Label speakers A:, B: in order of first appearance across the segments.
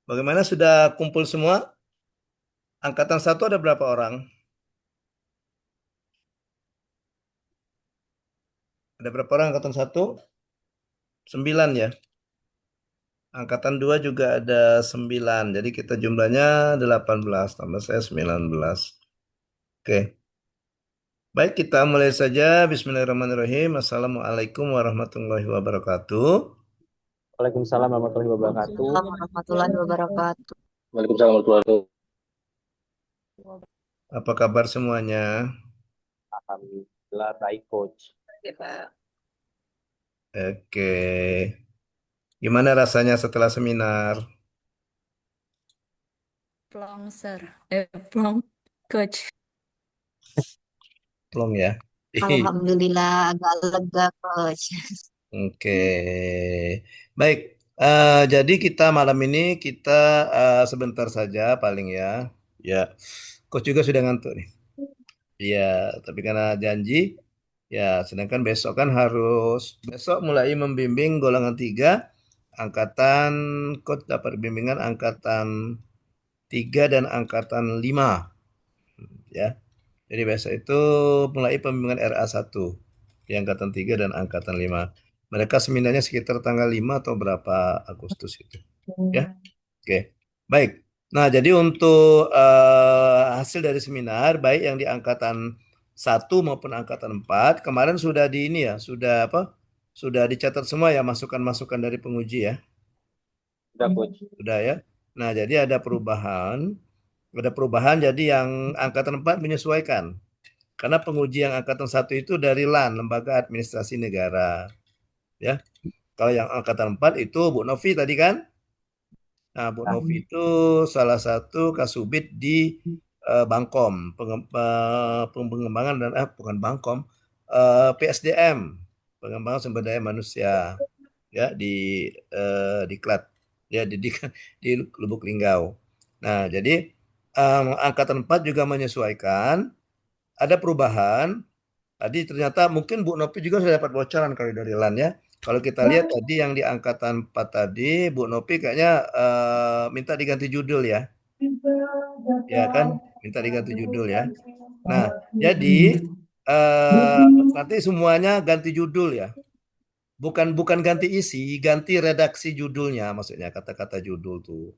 A: Bagaimana sudah kumpul semua? Angkatan satu ada berapa orang? Ada berapa orang angkatan satu? 9 ya. Angkatan 2 juga ada 9. Jadi kita jumlahnya 18. Tambah saya 19. Oke. Baik, kita mulai saja. Bismillahirrahmanirrahim. Assalamualaikum warahmatullahi wabarakatuh.
B: Waalaikumsalam warahmatullahi wabarakatuh.
C: Waalaikumsalam warahmatullahi wabarakatuh.
B: Waalaikumsalam warahmatullahi wabarakatuh.
A: Apa kabar semuanya?
B: Alhamdulillah baik coach.
C: Ya, Pak.
A: Oke. Gimana rasanya setelah seminar?
C: Plong, sir. Plong, coach.
A: Belum ya?
C: Alhamdulillah agak lega, coach.
A: Oke, baik. Jadi kita malam ini kita sebentar saja paling ya. Ya, coach juga sudah ngantuk nih. Iya, tapi karena janji, ya. Sedangkan besok kan harus besok mulai membimbing golongan 3, angkatan coach dapat bimbingan angkatan 3 dan angkatan 5, ya. Jadi besok itu mulai pembimbingan RA1 di angkatan 3 dan angkatan 5. Mereka seminarnya sekitar tanggal 5 atau berapa Agustus itu. Ya, oke. Baik. Nah, jadi untuk hasil dari seminar, baik yang di angkatan 1 maupun angkatan 4, kemarin sudah di ini ya, sudah apa? Sudah dicatat semua ya masukan-masukan dari penguji ya.
B: Sudah coach.
A: Sudah ya. Nah, jadi ada perubahan. Ada perubahan jadi yang angkatan 4 menyesuaikan. Karena penguji yang angkatan satu itu dari LAN, Lembaga Administrasi Negara. Ya, kalau yang angkatan 4 itu Bu Novi tadi kan? Nah, Bu
B: Nah,
A: Novi itu salah satu kasubit di Bangkom, pengembangan dan bukan Bangkom, PSDM, pengembangan sumber daya manusia, ya di Klat, ya di Lubuk Linggau. Nah, jadi angkatan 4 juga menyesuaikan, ada perubahan. Tadi ternyata mungkin Bu Nopi juga sudah dapat bocoran kali dari LAN ya. Kalau kita lihat tadi yang di angkatan 4 tadi, Bu Nopi kayaknya minta diganti judul ya. Ya kan? Minta diganti judul ya. Nah, jadi eh, nanti semuanya ganti judul ya. Bukan bukan ganti isi, ganti redaksi judulnya maksudnya kata-kata judul tuh.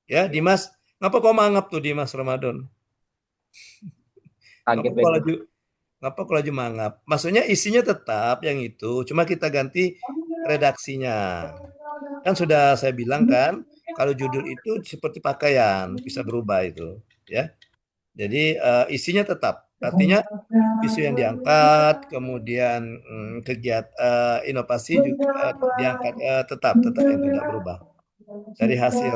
A: Ya, Dimas, ngapa kau mangap tuh Dimas Ramadan? Ngapa
B: kaget
A: kau
B: deh coach.
A: lagi Ngapa kau lagi mangap? Maksudnya isinya tetap yang itu, cuma kita ganti redaksinya. Kan sudah saya bilang kan, kalau judul itu seperti pakaian, bisa berubah itu, ya. Jadi isinya tetap. Artinya isu yang diangkat, kemudian kegiatan inovasi juga diangkat, tetap yang tidak berubah. Dari hasil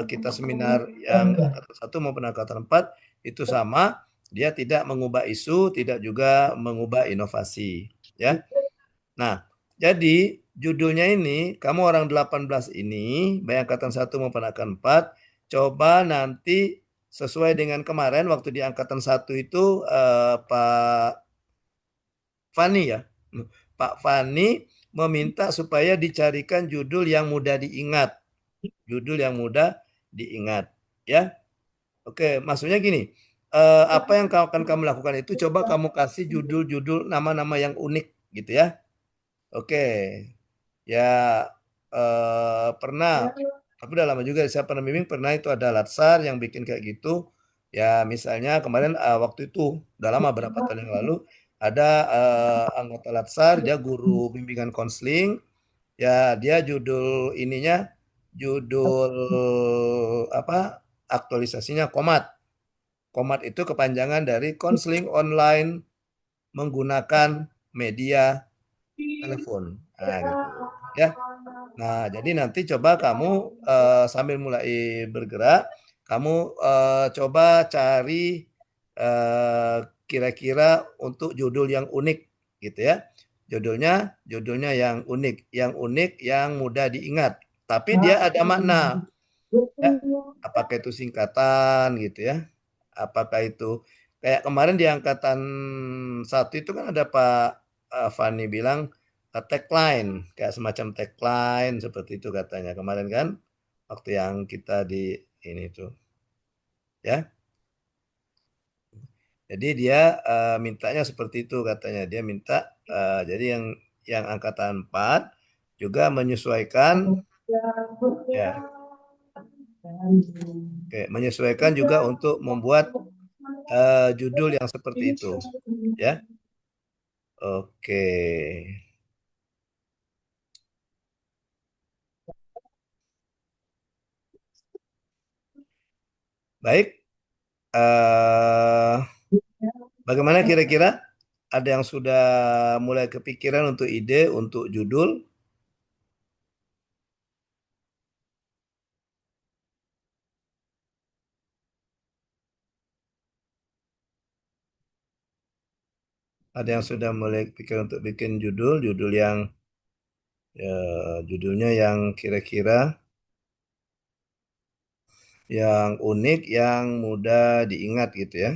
A: kita seminar yang angkatan 1 maupun angkatan 4 itu sama, dia tidak mengubah isu, tidak juga mengubah inovasi, ya. Nah, jadi judulnya ini, kamu orang 18 ini, baik angkatan 1 maupun angkatan 4, coba nanti sesuai dengan kemarin waktu di angkatan 1 itu Pak Fani ya. Pak Fani meminta supaya dicarikan judul yang mudah diingat. Judul yang mudah diingat, ya. Oke, maksudnya gini, apa yang akan kamu lakukan itu coba kamu kasih judul-judul nama-nama yang unik gitu ya. Oke, ya pernah, tapi udah lama juga saya pernah bimbing, pernah itu ada Latsar yang bikin kayak gitu. Ya misalnya kemarin waktu itu udah lama berapa tahun yang lalu ada anggota Latsar, dia guru bimbingan konseling, ya dia judul ininya judul apa aktualisasinya Komat. Komat itu kepanjangan dari konseling online menggunakan media telepon. Nah, gitu. Ya. Nah, jadi nanti coba kamu sambil mulai bergerak, kamu coba cari eh, kira-kira untuk judul yang unik gitu ya. Judulnya yang unik, yang mudah diingat. Tapi dia ada makna, ya. Apakah itu singkatan gitu ya? Apakah itu kayak kemarin di angkatan 1 itu kan ada Pak Fani bilang tagline, kayak semacam tagline seperti itu katanya kemarin kan. waktu yang kita di ini tuh, ya. Jadi dia mintanya seperti itu katanya. Dia minta jadi yang angkatan 4 juga menyesuaikan ya, oke, menyesuaikan juga untuk membuat judul yang seperti itu, ya. Oke. Baik. eh Bagaimana kira-kira? Ada yang sudah mulai kepikiran untuk ide untuk judul? Ada yang sudah mulai pikir untuk bikin judul yang judulnya yang kira-kira yang unik, yang mudah diingat gitu ya.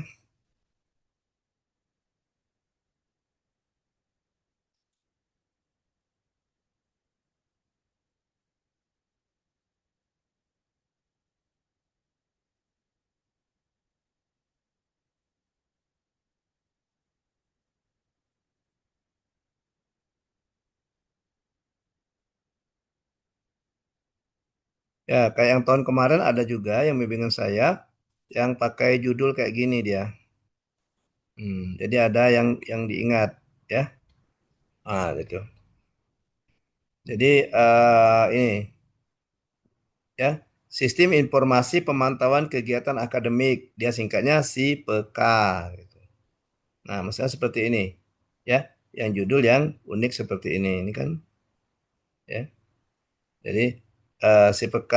A: Ya, kayak yang tahun kemarin ada juga yang bimbingan saya yang pakai judul kayak gini dia. Jadi ada yang diingat ya. Gitu. Jadi ini ya, Sistem Informasi Pemantauan Kegiatan Akademik, dia singkatnya SIPK gitu. Nah, maksudnya seperti ini ya, yang judul yang unik seperti ini kan ya. Jadi SIPK.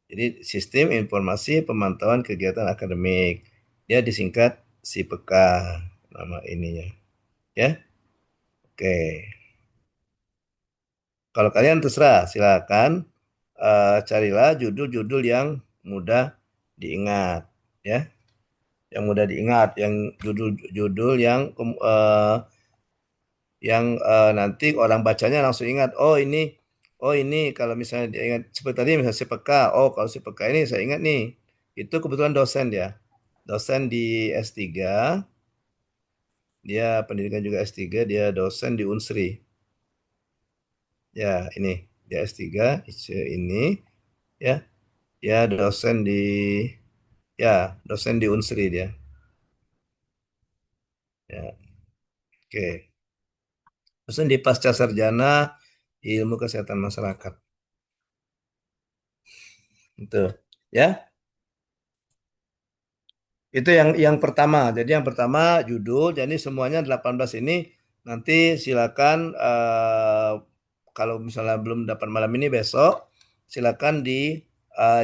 A: Jadi Sistem Informasi Pemantauan Kegiatan Akademik. Dia disingkat SIPK nama ininya. Ya. Oke. Kalau kalian terserah, silakan carilah judul-judul yang mudah diingat, ya. Yang mudah diingat, yang judul-judul yang nanti orang bacanya langsung ingat. Oh ini kalau misalnya dia ingat seperti tadi misalnya CPK. Oh kalau CPK ini saya ingat nih. Itu kebetulan dosen dia. Dosen di S3. Dia pendidikan juga S3. Dia dosen di Unsri. Ya ini dia S3 ini ya. Ya dosen di Unsri dia. Ya, oke. Dosen di Pasca Sarjana Ilmu Kesehatan Masyarakat. Itu. Ya. Itu yang pertama. Jadi yang pertama judul. Jadi semuanya 18 ini nanti silakan kalau misalnya belum dapat malam ini besok silakan di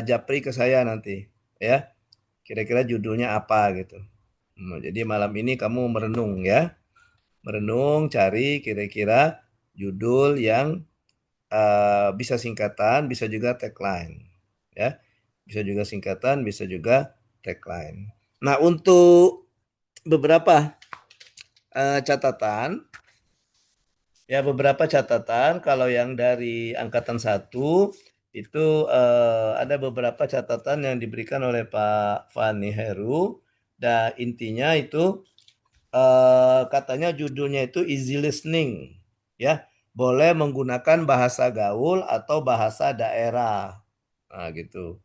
A: japri ke saya nanti ya. Kira-kira judulnya apa gitu. Jadi malam ini kamu merenung ya. Merenung cari kira-kira judul yang bisa singkatan, bisa juga tagline ya. Bisa juga singkatan, bisa juga tagline. Nah, untuk beberapa catatan, ya beberapa catatan kalau yang dari angkatan 1 itu ada beberapa catatan yang diberikan oleh Pak Fani Heru dan intinya itu katanya judulnya itu easy listening ya. Boleh menggunakan bahasa gaul atau bahasa daerah. Nah, gitu.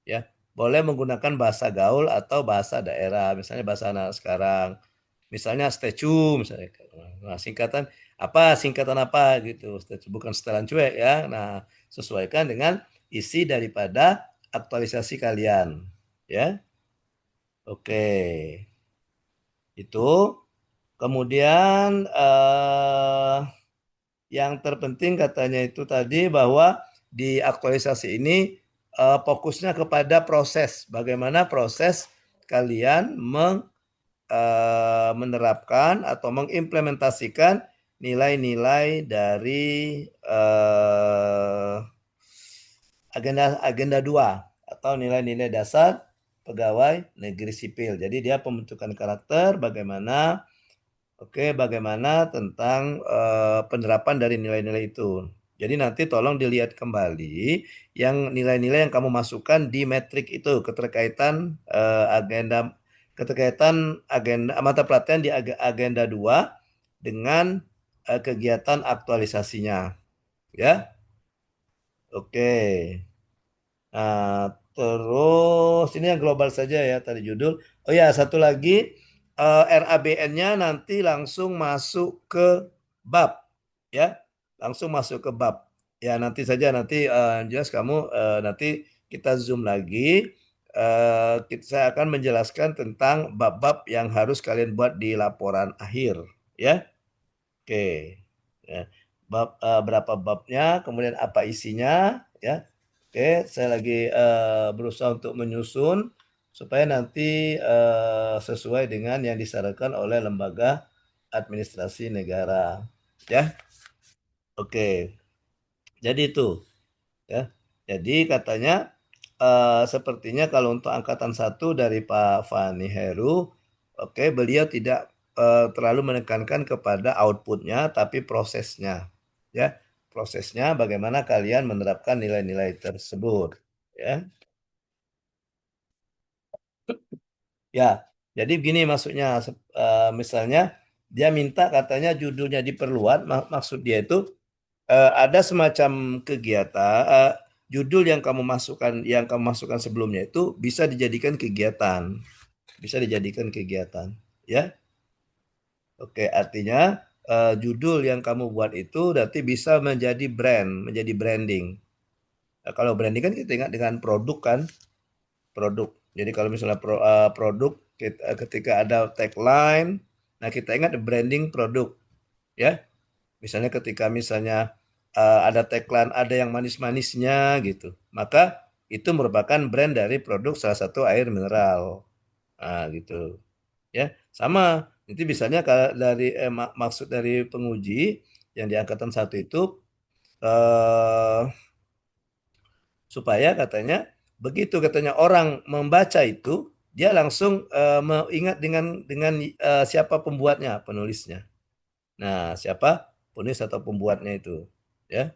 A: Ya, boleh menggunakan bahasa gaul atau bahasa daerah, misalnya bahasa anak sekarang, misalnya statue, misalnya, nah singkatan apa gitu, statue bukan setelan cuek ya, nah sesuaikan dengan isi daripada aktualisasi kalian, ya, oke, itu, kemudian yang terpenting katanya itu tadi bahwa di aktualisasi ini fokusnya kepada proses, bagaimana proses kalian menerapkan atau mengimplementasikan nilai-nilai dari agenda 2 atau nilai-nilai dasar pegawai negeri sipil. Jadi dia pembentukan karakter bagaimana tentang penerapan dari nilai-nilai itu. Jadi nanti tolong dilihat kembali yang nilai-nilai yang kamu masukkan di metrik itu, keterkaitan agenda mata pelatihan di agenda 2 dengan kegiatan aktualisasinya, ya. Oke. Nah, terus ini yang global saja ya tadi judul. Oh ya, satu lagi RABN-nya nanti langsung masuk ke bab, ya, langsung masuk ke bab. Ya nanti saja nanti jelas kamu nanti kita zoom lagi. Saya akan menjelaskan tentang bab-bab yang harus kalian buat di laporan akhir, ya. Oke. Ya. Berapa babnya, kemudian apa isinya, ya. Oke, saya lagi berusaha untuk menyusun supaya nanti sesuai dengan yang disarankan oleh lembaga administrasi negara, ya. Oke. Jadi itu, ya. Jadi katanya sepertinya kalau untuk angkatan 1 dari Pak Fani Heru, oke, beliau tidak terlalu menekankan kepada outputnya, tapi prosesnya, ya, prosesnya bagaimana kalian menerapkan nilai-nilai tersebut, ya. Ya, jadi begini maksudnya, misalnya dia minta katanya judulnya diperluas, maksud dia itu ada semacam kegiatan, judul yang kamu masukkan sebelumnya itu bisa dijadikan kegiatan, ya. Oke, artinya judul yang kamu buat itu nanti bisa menjadi branding. Nah, kalau branding kan kita ingat dengan produk kan, produk. Jadi kalau misalnya produk ketika ada tagline, nah kita ingat branding produk, ya. Misalnya ketika ada tagline, ada yang manis-manisnya gitu, maka itu merupakan brand dari produk salah satu air mineral. Nah, gitu. Ya, sama. Nanti misalnya kalau maksud dari penguji yang di angkatan 1 itu eh, supaya katanya begitu katanya orang membaca itu dia langsung mengingat dengan siapa pembuatnya, penulisnya. Nah, siapa penulis atau pembuatnya itu, ya.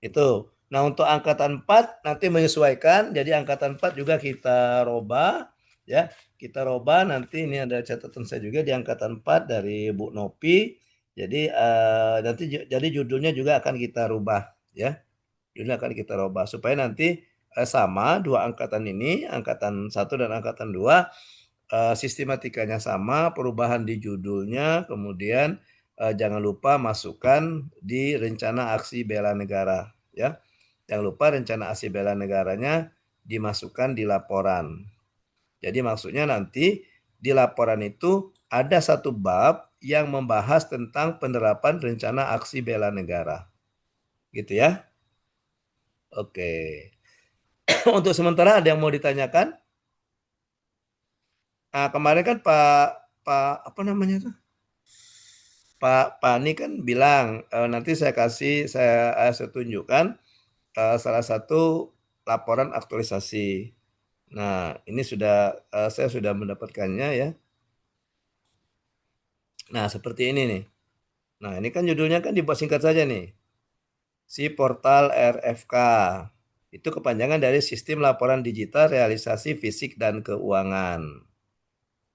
A: Itu. Nah, untuk angkatan 4 nanti menyesuaikan. Jadi angkatan 4 juga kita robah, ya. Kita robah nanti ini ada catatan saya juga di angkatan 4 dari Bu Nopi. Jadi nanti jadi judulnya juga akan kita rubah, ya. Judulnya akan kita robah supaya nanti sama dua angkatan ini, angkatan 1 dan angkatan 2 sistematikanya sama, perubahan di judulnya, kemudian jangan lupa masukkan di rencana aksi bela negara, ya. Jangan lupa rencana aksi bela negaranya dimasukkan di laporan. Jadi maksudnya nanti di laporan itu ada satu bab yang membahas tentang penerapan rencana aksi bela negara. Gitu ya. Oke. Untuk sementara ada yang mau ditanyakan? Nah, kemarin kan Pak apa namanya tuh? Pak Pani kan bilang nanti saya tunjukkan salah satu laporan aktualisasi. Nah, ini saya sudah mendapatkannya ya. Nah, seperti ini nih. Nah, ini kan judulnya kan dibuat singkat saja nih. Si portal RFK. Itu kepanjangan dari Sistem Laporan Digital Realisasi Fisik dan Keuangan.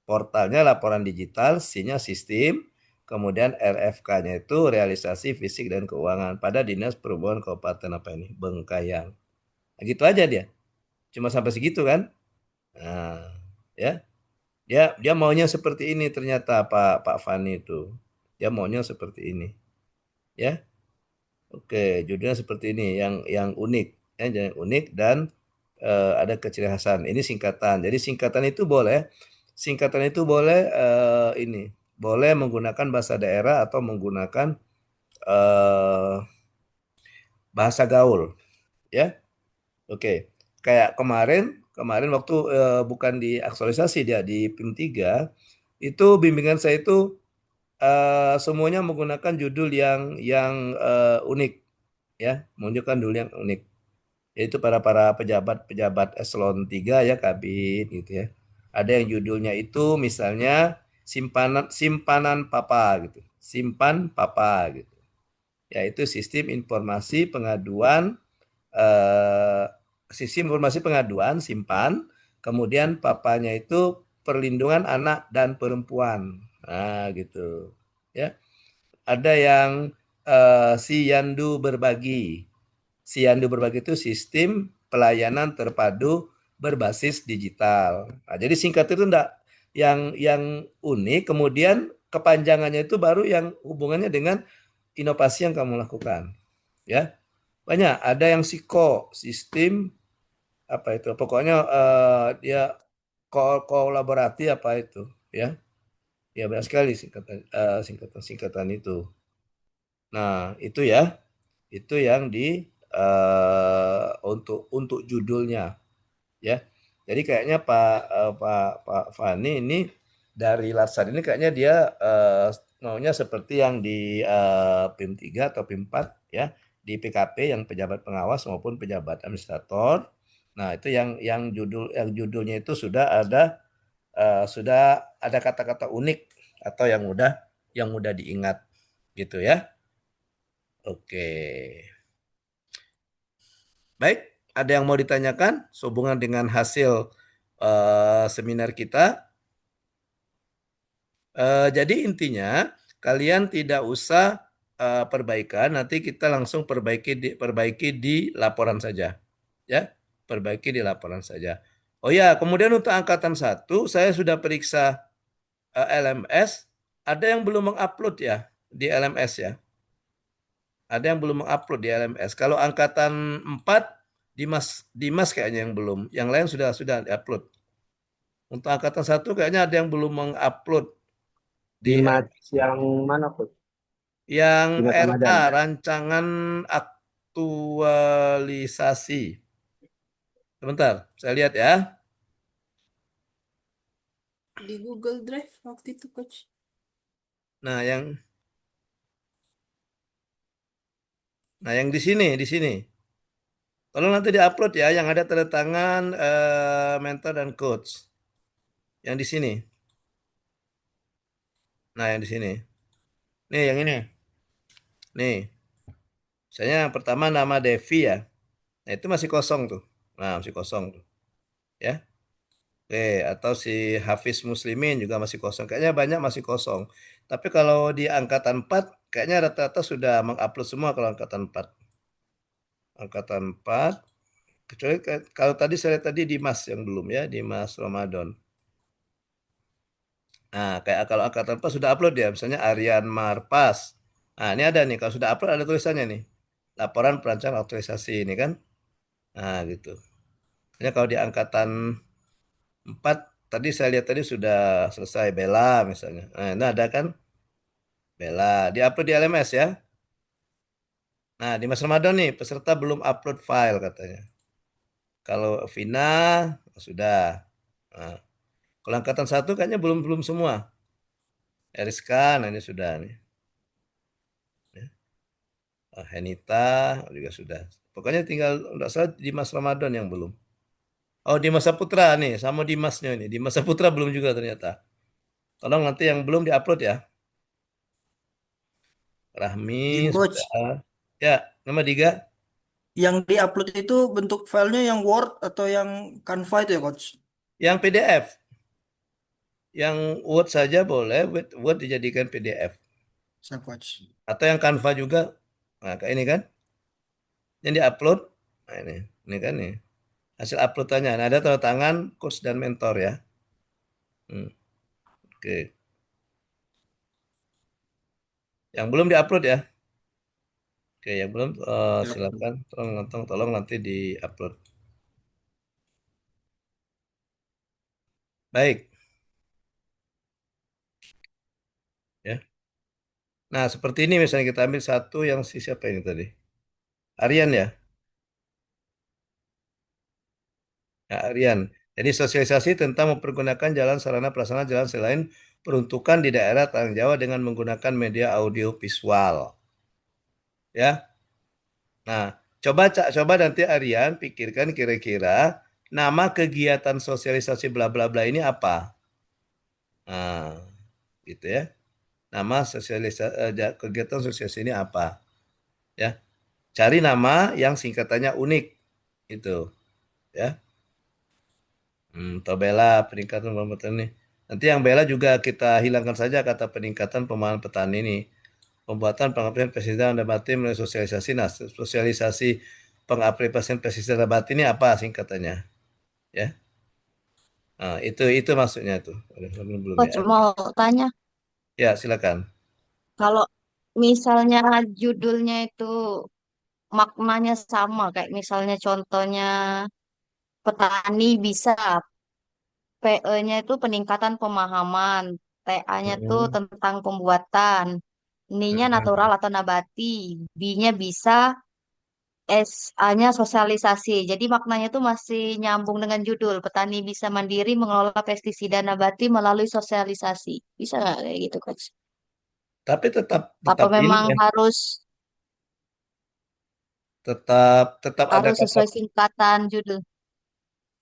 A: Portalnya laporan digital, C-nya sistem, kemudian RFK-nya itu realisasi fisik dan keuangan pada Dinas Perhubungan Kabupaten apa ini, Bengkayang. Nah, gitu aja dia. Cuma sampai segitu kan? Nah, ya. Dia maunya seperti ini ternyata Pak Pak Fani itu. Dia maunya seperti ini. Ya. Oke, judulnya seperti ini yang unik, ya, yang unik dan ada keciri khasan. Ini singkatan. Jadi singkatan itu boleh ini, boleh menggunakan bahasa daerah atau menggunakan eh, bahasa gaul, ya. Oke. Kayak kemarin kemarin waktu bukan di aktualisasi dia di PIM 3 itu bimbingan saya itu semuanya menggunakan judul yang unik, ya, menunjukkan judul yang unik. Yaitu para para pejabat-pejabat eselon 3 ya Kabin gitu ya. Ada yang judulnya itu misalnya simpanan simpanan papa gitu. Simpan papa gitu. yaitu sistem informasi pengaduan eh, sistem informasi pengaduan simpan, kemudian papanya itu perlindungan anak dan perempuan. Nah, gitu. Ya, ada yang Siyandu berbagi. Siyandu berbagi itu sistem pelayanan terpadu berbasis digital. Nah, jadi singkat itu enggak yang unik, kemudian kepanjangannya itu baru yang hubungannya dengan inovasi yang kamu lakukan. Ya, banyak. Ada yang sistem apa itu? Pokoknya dia kolaborasi apa itu, ya? Ya banyak sekali singkatan itu. Nah, itu ya. Itu yang untuk judulnya, ya. Jadi kayaknya Pak Fani ini dari Latsar ini kayaknya dia maunya seperti yang di PIM 3 atau PIM 4 ya, di PKP yang pejabat pengawas maupun pejabat administrator. Nah, itu yang judulnya itu sudah ada kata-kata unik atau yang mudah diingat gitu ya. Oke. Baik, ada yang mau ditanyakan sehubungan dengan hasil seminar kita? Jadi intinya kalian tidak usah perbaikan, nanti kita langsung perbaiki di laporan saja, ya, perbaiki di laporan saja. Oh ya, kemudian untuk angkatan 1 saya sudah periksa LMS, ada yang belum mengupload ya di LMS ya. Ada yang belum mengupload di LMS. Kalau angkatan 4, Dimas kayaknya yang belum. Yang lain sudah upload. Untuk angkatan 1 kayaknya ada yang belum mengupload di
B: Dimas yang mana, Coach?
A: yang
B: Dimas
A: RA,
B: Ramadan.
A: rancangan aktualisasi. Sebentar, saya lihat ya.
D: Di Google Drive waktu itu, Coach.
A: Nah, yang di sini. Tolong nanti diupload ya, yang ada tanda tangan mentor dan coach. Yang di sini. Nah, yang di sini. Nih, yang ini. Nih. Misalnya yang pertama nama Devi ya. Nah, itu masih kosong tuh. Nah, masih kosong tuh. Ya. Oke, atau si Hafiz Muslimin juga masih kosong. Kayaknya banyak masih kosong. Tapi kalau di angkatan 4, kayaknya rata-rata sudah mengupload semua kalau angkatan 4. Angkatan 4, kecuali kalau tadi saya lihat tadi Dimas yang belum ya, Dimas Ramadan. Nah, kayak kalau angkatan 4 sudah upload ya, misalnya Aryan Marpas. Nah, ini ada nih, kalau sudah upload ada tulisannya nih. Laporan perancangan aktualisasi ini kan. Nah, gitu. Hanya kalau di angkatan 4 tadi saya lihat tadi sudah selesai Bella misalnya. Nah, ini ada kan Bella di-upload di LMS ya. Nah, di Mas Ramadan nih peserta belum upload file katanya. Kalau Vina sudah. Nah, kalau angkatan 1 kayaknya belum belum semua. Eriska, nah ini sudah nih. Ya. Henita juga sudah. Pokoknya tinggal enggak salah di Mas Ramadan yang belum. Oh, Dimas Saputra nih, sama Dimasnya ini. Dimas Saputra belum juga ternyata. Tolong nanti yang belum diupload ya. Rahmi
E: Izin coach,
A: sudah. Ya, nama Diga.
E: yang diupload itu bentuk filenya yang Word atau yang Canva itu ya coach?
A: Yang PDF. Yang Word saja boleh, Word dijadikan PDF.
E: Saya coach.
A: Atau yang Canva juga. Nah, kayak ini kan. Yang diupload. Nah, ini kan nih. Hasil uploadannya. Nah, ada tanda tangan coach dan mentor ya. Oke. Yang belum diupload ya. Oke, yang belum
E: Ya.
A: silakan tolong nanti diupload. Baik, ya. Nah, seperti ini misalnya kita ambil satu yang siapa ini tadi? Aryan ya? Ya, Aryan. Jadi sosialisasi tentang mempergunakan jalan sarana prasarana jalan selain peruntukan di daerah tanggung jawab dengan menggunakan media audio visual. Ya. Nah, coba nanti Aryan pikirkan kira-kira nama kegiatan sosialisasi bla bla bla ini apa? Nah, gitu ya. Nama kegiatan sosialisasi ini apa? ya. Cari nama yang singkatannya unik itu, ya. Bela peningkatan pemahaman petani. Nanti yang bela juga kita hilangkan saja kata peningkatan pemahaman petani ini. Pembuatan pengaplikasian pestisida nabati melalui sosialisasi. Nah, sosialisasi pengaplikasian pestisida nabati ini apa singkatannya? Ya. Nah, itu maksudnya tuh. Belum
C: Coach
A: ya.
C: mau tanya,
A: Ya, silakan.
C: kalau misalnya judulnya itu maknanya sama, kayak misalnya contohnya petani bisa, PE-nya itu peningkatan pemahaman, TA-nya tuh
A: Mm-mm.
C: tentang pembuatan, N-nya natural
A: Mm-mm.
C: atau nabati, B-nya bisa, SA-nya sosialisasi. Jadi maknanya tuh masih nyambung dengan judul. Petani bisa mandiri mengelola pestisida nabati melalui sosialisasi. Bisa nggak kayak gitu, Coach?
A: Tapi tetap
C: Apa
A: tetap ini
C: memang
A: ya,
C: harus
A: tetap ada
C: harus
A: kata.
C: sesuai singkatan judul?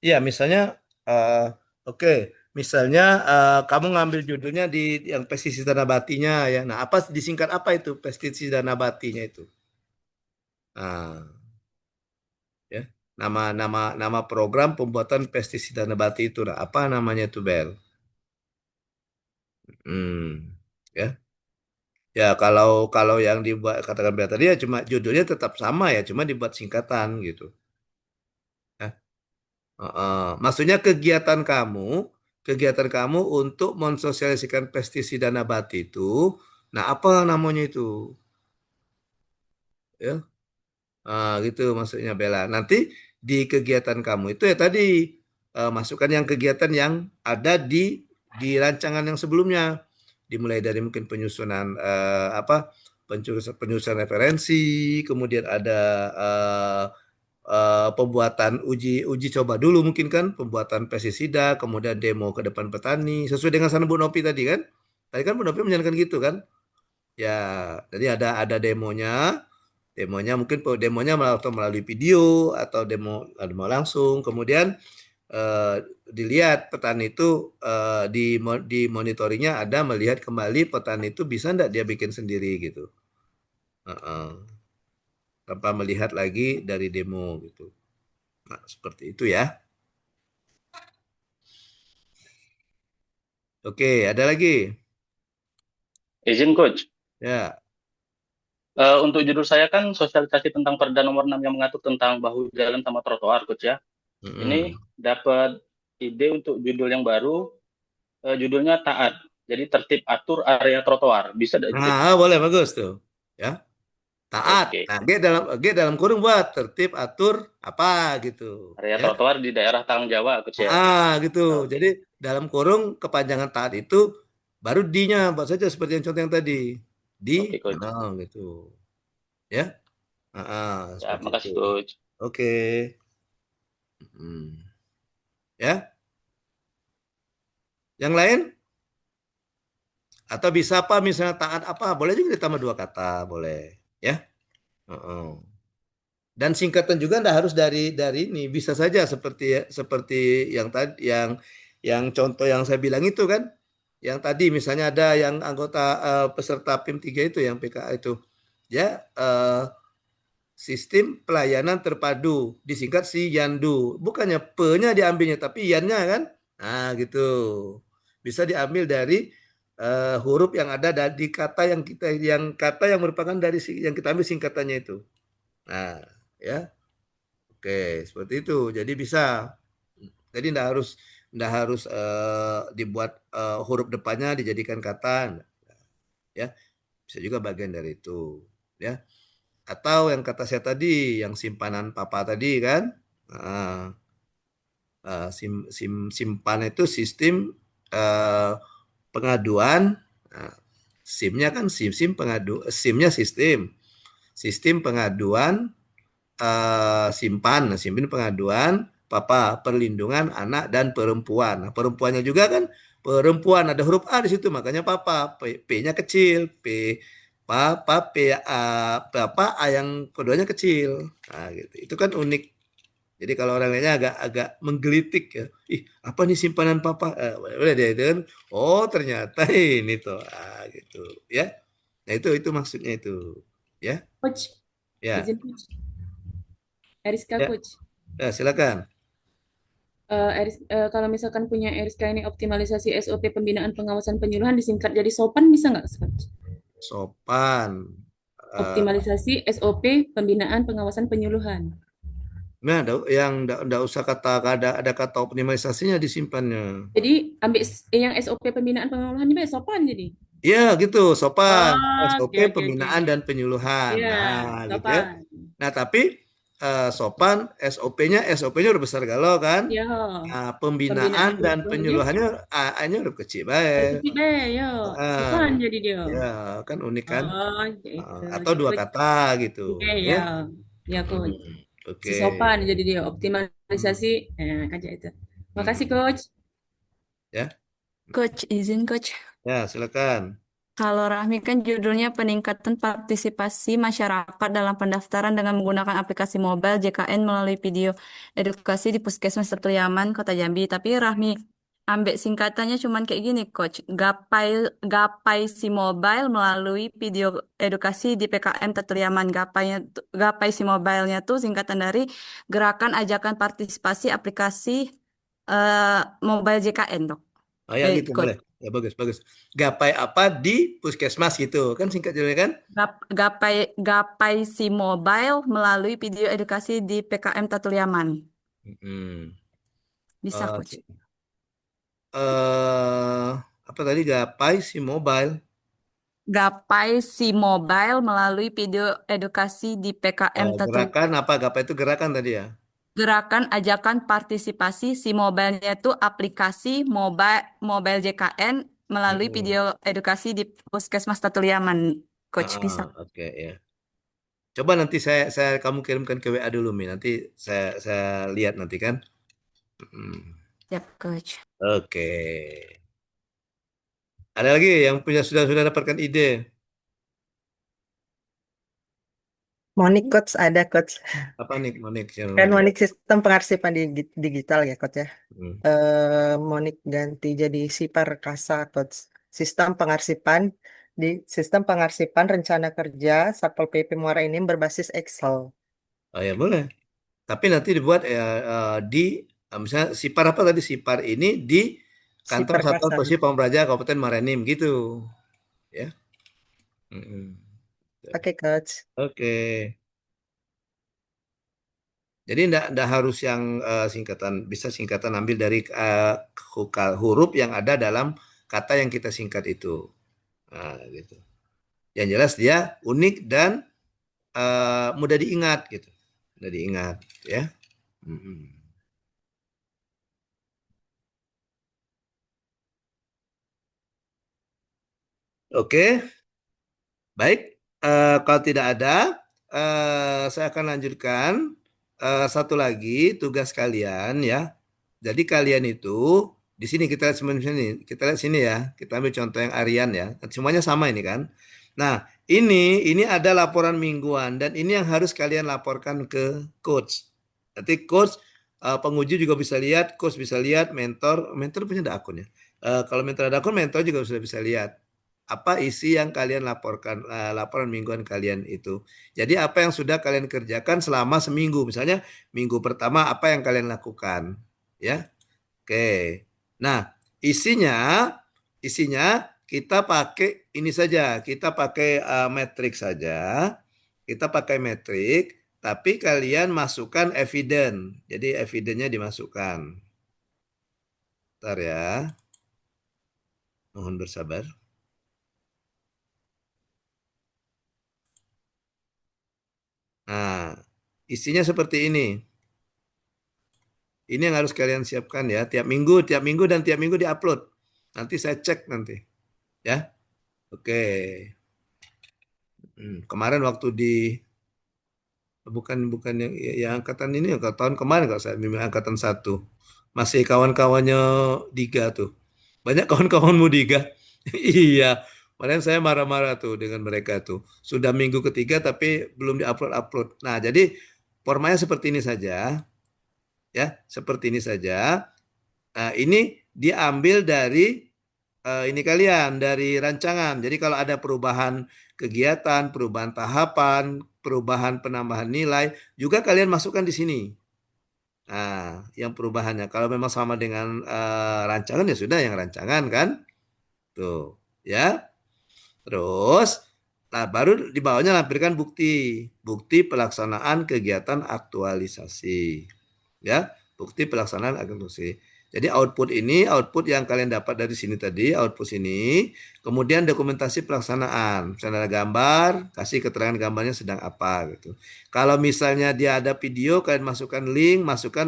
A: Iya, misalnya, eh, oke, misalnya kamu ngambil judulnya di yang pestisida nabatinya ya. Nah, apa disingkat apa itu pestisida nabatinya itu? Nah, ya, nama program pembuatan pestisida nabati itu, nah, apa namanya itu, Bel? Ya, ya kalau kalau yang dibuat katakan Bel tadi ya cuma judulnya tetap sama ya, cuma dibuat singkatan gitu. Ya. Maksudnya kegiatan kamu untuk mensosialisasikan pestisida nabati itu, nah apa namanya itu, ya, gitu maksudnya Bella. Nanti di kegiatan kamu itu ya tadi masukkan yang kegiatan yang ada di rancangan yang sebelumnya, dimulai dari mungkin penyusunan penyusunan referensi, kemudian ada eh, pembuatan uji uji coba dulu mungkin kan pembuatan pestisida kemudian demo ke depan petani sesuai dengan saran Bu Nopi tadi kan Bu Nopi menyarankan gitu kan ya jadi ada demonya mungkin demonya melalui video atau demo langsung kemudian eh, dilihat petani itu di monitoringnya ada melihat kembali petani itu bisa enggak dia bikin sendiri gitu. Heeh. Tanpa melihat lagi dari demo gitu. Nah, seperti itu ya. Oke, ada lagi?
F: Izin coach.
A: Ya.
F: Untuk judul saya kan sosialisasi tentang Perda nomor 6 yang mengatur tentang bahu jalan sama trotoar coach ya. Ini
A: Mm-mm.
F: dapat ide untuk judul yang baru, judulnya taat. Jadi tertib atur area trotoar. Bisa tidak coach?
A: Nah, boleh bagus tuh. Ya, taat.
F: Oke.
A: Nah, G dalam kurung buat tertib atur apa gitu.
F: Area
A: Ya.
F: trotoar di daerah Tanggung Jawa coach ya.
A: Gitu.
F: Oke.
A: Jadi dalam kurung kepanjangan taat itu baru D-nya buat saja seperti yang contoh yang tadi. Di,
F: Oke coach.
A: gitu. Ya.
F: Ya,
A: Seperti itu.
F: makasih coach.
A: Oke. Ya. Yang lain? Atau bisa apa misalnya taat apa? Boleh juga ditambah dua kata, boleh. Ya. Heeh. Dan singkatan juga enggak harus dari ini, bisa saja seperti seperti yang tadi yang contoh yang saya bilang itu kan. Yang tadi misalnya ada yang anggota peserta PIM 3 itu yang PKA itu. Ya, sistem pelayanan terpadu disingkat si Yandu. Bukannya P-nya diambilnya tapi Yan-nya kan. Nah, gitu. Bisa diambil dari huruf yang ada di kata yang merupakan dari yang kita ambil singkatannya itu. Nah, ya. Oke, seperti itu. Jadi bisa. Jadi tidak harus dibuat huruf depannya dijadikan kata, ya. Bisa juga bagian dari itu, ya. Atau yang kata saya tadi, yang simpanan papa tadi kan, nah, simpan itu sistem eh, pengaduan. Nah, SIM-nya kan SIM-nya sistem pengaduan simpan, nah, simpan pengaduan papa perlindungan anak dan perempuan. Nah, perempuannya juga kan perempuan ada huruf A di situ makanya papa P-nya kecil, papa papa A yang keduanya kecil. Nah, gitu. Itu kan unik. Jadi kalau orang lainnya agak menggelitik ya. Ih, apa nih simpanan papa? Udah dia kan, oh ternyata ini tuh, gitu ya. Nah itu maksudnya itu, ya.
D: Coach,
A: Ya,
D: Izin coach. Eriska
A: ya,
D: coach.
A: ya, silakan.
D: Kalau misalkan punya Eriska ini optimalisasi SOP pembinaan pengawasan penyuluhan disingkat jadi SOPAN bisa nggak coach?
A: Sopan.
D: Optimalisasi SOP pembinaan pengawasan penyuluhan.
A: Nah, yang nggak usah ada kata optimalisasinya disimpannya.
D: Jadi ambil yang SOP pembinaan pengelolaan juga SOPAN jadi.
A: Ya, gitu, sopan. SOP
D: Oke oke oke.
A: pembinaan dan penyuluhan.
D: Iya,
A: Nah, gitu ya.
D: SOPAN.
A: Nah, tapi sopan SOP-nya huruf besar galau kan?
D: Iya.
A: Nah, pembinaan
D: Pembinaan
A: dan
D: penyuluhannya
A: penyuluhannya A-nya huruf kecil baik.
D: kecil deh, yo.
A: Ah,
D: SOPAN jadi dia.
A: ya, kan unik kan?
D: Oh, gitu.
A: Atau
D: Jadi
A: dua
D: coach,
A: kata gitu,
D: oke
A: ya.
D: ya. Ya coach.
A: Oke.
D: Si SOPAN jadi dia optimalisasi kaca itu. Makasih coach.
A: Ya,
G: Coach, izin Coach.
A: ya, silakan.
G: Kalau Rahmi kan judulnya peningkatan partisipasi masyarakat dalam pendaftaran dengan menggunakan aplikasi mobile JKN melalui video edukasi di Puskesmas Tertuliaman Kota Jambi. Tapi Rahmi ambek singkatannya cuman kayak gini, Coach. Gapai si mobile melalui video edukasi di PKM Tertuliaman. Gapai si mobilenya tuh singkatan dari Gerakan Ajakan Partisipasi Aplikasi Mobile JKN, dok.
A: Oh ya gitu
G: Coach.
A: boleh. Ya bagus bagus. Gapai apa di puskesmas gitu kan singkat judulnya kan?
G: Gapai si mobile melalui video edukasi di PKM Tatuliaman.
A: Hmm.
G: Bisa, Coach.
A: Apa tadi gapai si mobile?
G: Gapai si mobile melalui video edukasi di PKM Tatuliaman.
A: Gerakan apa? Gapai itu gerakan tadi ya?
G: Gerakan ajakan partisipasi si mobilenya itu aplikasi mobile JKN melalui video edukasi di Puskesmas Tatuliaman. Coach, bisa.
A: Oke ya. Coba nanti kamu kirimkan ke WA dulu Mi. Nanti saya lihat nanti kan.
G: Siap, Coach.
A: Oke. Ada lagi yang sudah dapatkan ide?
H: Monik Coach ada Coach.
A: Apa nih Monik?
H: Kan Monik sistem pengarsipan digital ya Coach ya.
A: Hmm.
H: Monik ganti jadi Sipar Kasa Coach. Sistem pengarsipan rencana kerja Satpol PP Muara ini berbasis Excel.
A: Oh ya boleh. Tapi nanti dibuat misalnya Sipar apa tadi? Sipar ini di kantor
H: Sipar
A: Satuan
H: Kasa.
A: Polisi Pampraja Kabupaten Muaraenim gitu. Ya.
H: Oke Coach.
A: Oke. Jadi enggak harus yang singkatan, bisa singkatan ambil dari huruf yang ada dalam kata yang kita singkat itu. Nah, gitu. Yang jelas dia unik dan mudah diingat gitu. Mudah diingat ya. Oke. Baik, kalau tidak ada saya akan lanjutkan satu lagi tugas kalian ya. Jadi kalian itu di sini kita lihat sini ya. Kita ambil contoh yang harian ya. Semuanya sama ini kan. Nah, ini ada laporan mingguan dan ini yang harus kalian laporkan ke coach. Nanti coach penguji juga bisa lihat, coach bisa lihat, mentor punya ada akun ya. Kalau mentor ada akun, mentor juga sudah bisa lihat apa isi yang kalian laporkan, laporan mingguan kalian itu. Jadi apa yang sudah kalian kerjakan selama seminggu, misalnya minggu pertama apa yang kalian lakukan, ya. Oke. Nah, isinya kita pakai ini saja, kita pakai metrik saja, kita pakai metrik, tapi kalian masukkan eviden. Jadi evidennya dimasukkan. Bentar ya. Mohon bersabar. Nah, isinya seperti ini. Ini yang harus kalian siapkan ya, tiap minggu dan tiap minggu diupload. Nanti saya cek nanti. Ya. Oke. Kemarin waktu bukan yang angkatan ini, tahun kemarin kalau saya bimbing angkatan 1. Masih kawan-kawannya Diga tuh. Banyak kawan-kawanmu Diga. Iya. Kemarin saya marah-marah tuh dengan mereka tuh. Sudah minggu ketiga tapi belum diupload. Nah, jadi formatnya seperti ini saja. Ya, seperti ini saja. Nah, ini diambil dari ini kalian, dari rancangan. Jadi kalau ada perubahan kegiatan, perubahan tahapan, perubahan penambahan nilai, juga kalian masukkan di sini. Nah, yang perubahannya kalau memang sama dengan rancangan ya sudah yang rancangan kan? Tuh, ya. Terus, nah baru di bawahnya lampirkan bukti, bukti pelaksanaan kegiatan aktualisasi, ya, bukti pelaksanaan aktualisasi. Jadi output ini, output yang kalian dapat dari sini tadi, output sini, kemudian dokumentasi pelaksanaan, misalnya ada gambar, kasih keterangan gambarnya sedang apa gitu. Kalau misalnya dia ada video, kalian masukkan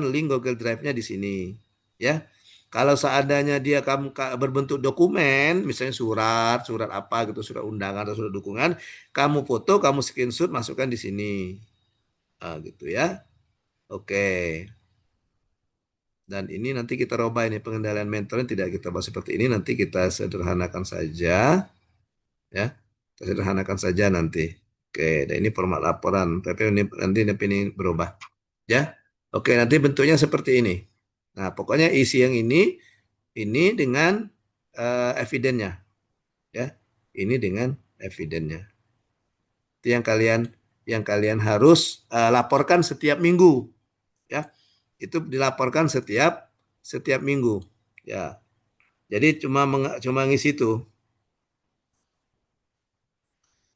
A: link Google Drive-nya di sini, ya. Kalau seandainya dia kamu berbentuk dokumen, misalnya surat apa gitu, surat undangan atau surat dukungan, kamu foto, kamu screenshot, masukkan di sini, gitu ya. Oke. Dan ini nanti kita robah ini pengendalian mentoring tidak kita bahas seperti ini, nanti kita sederhanakan saja, ya. Kita sederhanakan saja nanti. Oke, dan ini format laporan, tapi ini berubah, ya. Oke, nanti bentuknya seperti ini. Nah, pokoknya isi yang ini dengan evidennya, ya. Ini dengan evidennya. Itu yang kalian harus laporkan setiap minggu, ya. Itu dilaporkan setiap minggu, ya. Jadi cuma ngisi itu.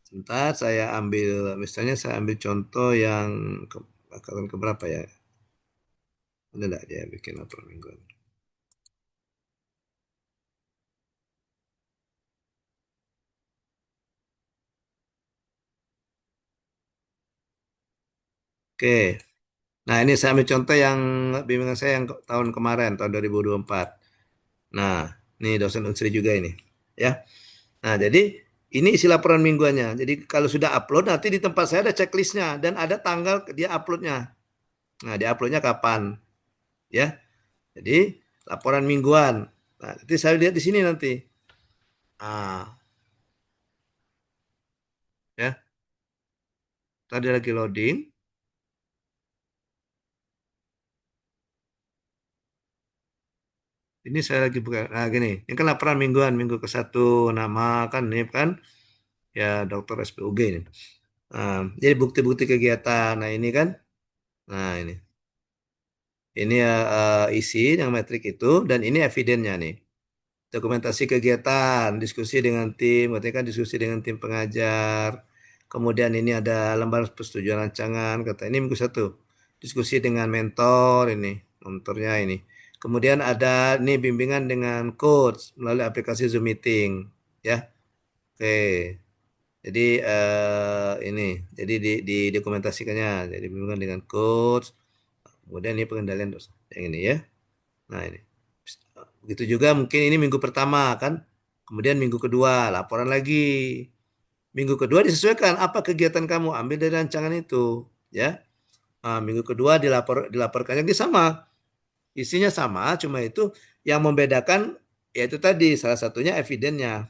A: Sebentar saya ambil, misalnya saya ambil contoh yang keberapa ya? Ini enggak dia bikin laporan mingguan. Oke. Nah, ini saya ambil contoh yang bimbingan saya yang tahun kemarin, tahun 2024. Nah, ini dosen Unsri juga ini, ya. Nah, jadi ini isi laporan mingguannya. Jadi kalau sudah upload, nanti di tempat saya ada checklistnya dan ada tanggal dia uploadnya. Nah, dia uploadnya kapan, ya. Jadi laporan mingguan. Nah, nanti saya lihat di sini nanti. Ah, ya. Tadi lagi loading. Ini saya lagi buka. Nah, gini. Ini kan laporan mingguan, minggu ke-1 nama kan ini kan ya Dokter SPUG ini. Nah, jadi bukti-bukti kegiatan. Nah, ini kan. Nah, ini. Ini isi yang metrik itu dan ini evidennya nih. Dokumentasi kegiatan, diskusi dengan tim, berarti kan diskusi dengan tim pengajar. Kemudian ini ada lembar persetujuan rancangan, kata ini minggu 1. Diskusi dengan mentor ini, mentornya ini. Kemudian ada ini bimbingan dengan coach melalui aplikasi Zoom Meeting, ya. Oke. Jadi ini, jadi dokumentasikannya, jadi bimbingan dengan coach. Kemudian ini pengendalian yang ini ya. Nah ini. Begitu juga mungkin ini minggu pertama kan. Kemudian minggu kedua laporan lagi. Minggu kedua disesuaikan apa kegiatan kamu, ambil dari rancangan itu, ya. Nah, minggu kedua dilaporkan yang sama. Isinya sama, cuma itu yang membedakan yaitu tadi salah satunya evidennya,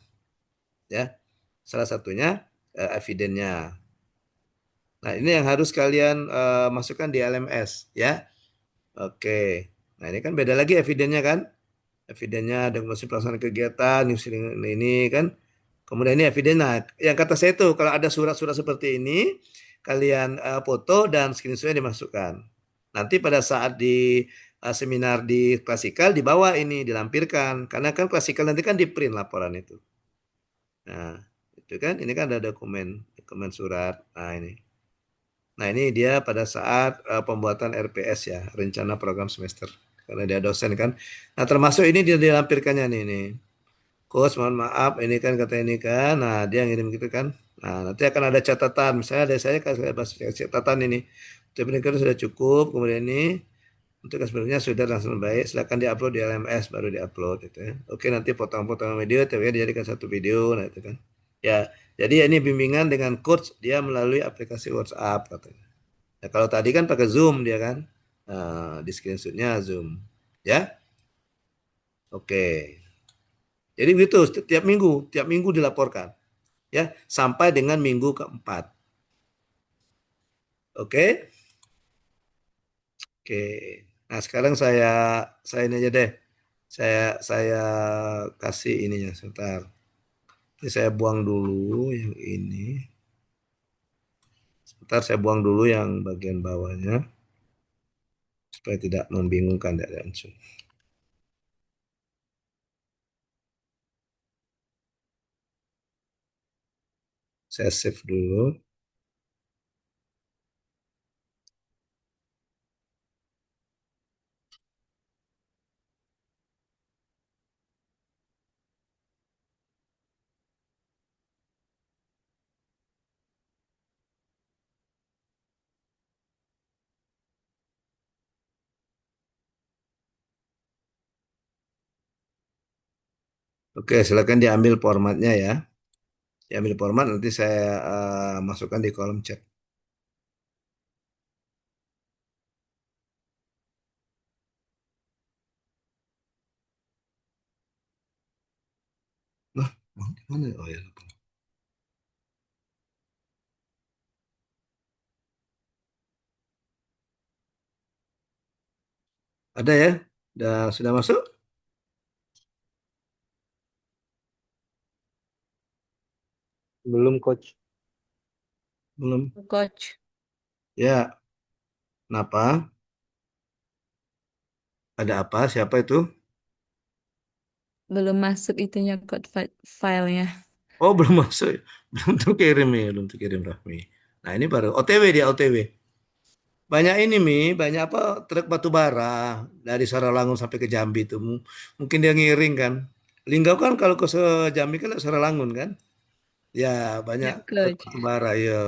A: ya. Salah satunya evidennya. Nah, ini yang harus kalian masukkan di LMS, ya. Oke. Nah, ini kan beda lagi evidennya kan? Evidennya dokumentasi pelaksanaan kegiatan, ini kan. Kemudian ini eviden. Nah, yang kata saya itu kalau ada surat-surat seperti ini, kalian foto dan screenshotnya dimasukkan. Nanti pada saat di seminar di klasikal dibawa ini dilampirkan, karena kan klasikal nanti kan di print laporan itu. Nah, itu kan ini kan ada dokumen surat. Nah, ini. Nah, ini dia pada saat pembuatan RPS ya, rencana program semester. Karena dia dosen kan. Nah, termasuk ini dia dilampirkannya nih. Coach, mohon maaf, ini kan kata ini kan. Nah, dia ngirim gitu kan. Nah, nanti akan ada catatan. Misalnya ada saya kasih catatan ini. Tapi ini kan sudah cukup. Kemudian ini untuk sebenarnya sudah langsung baik. Silakan diupload di LMS baru diupload itu ya. Oke, nanti potong-potong video, tapi dijadikan satu video. Nah, itu kan. Ya, jadi ini bimbingan dengan coach dia melalui aplikasi WhatsApp katanya. Nah, kalau tadi kan pakai Zoom dia kan. Nah, di screenshotnya Zoom. Ya. Oke. Jadi begitu tiap minggu dilaporkan. Ya, sampai dengan minggu ke-4. Oke? Oke. Nah, sekarang saya ini aja deh. Saya kasih ininya sebentar. Ini saya buang dulu yang ini. Sebentar saya buang dulu yang bagian bawahnya supaya tidak membingungkan dari langsung. Saya save dulu. Oke, silakan diambil formatnya ya. Diambil format nanti saya masukkan di kolom chat. Nah, mana? Oh ya. Ada ya? Sudah masuk?
B: Belum, Coach.
A: Belum.
G: Coach.
A: Ya, kenapa? Ada apa? Siapa itu?
G: Belum masuk itunya code filenya.
A: Oh, belum masuk. Belum terkirim ya, belum terkirim Rahmi. Nah, ini baru OTW dia, OTW. Banyak ini banyak apa truk batu bara dari Saralangun sampai ke Jambi itu. Mungkin dia ngiring kan. Linggau kan kalau ke Jambi kan Saralangun kan. Ya, banyak
G: Ya,
A: truk
G: Coach.
A: batu bara ya.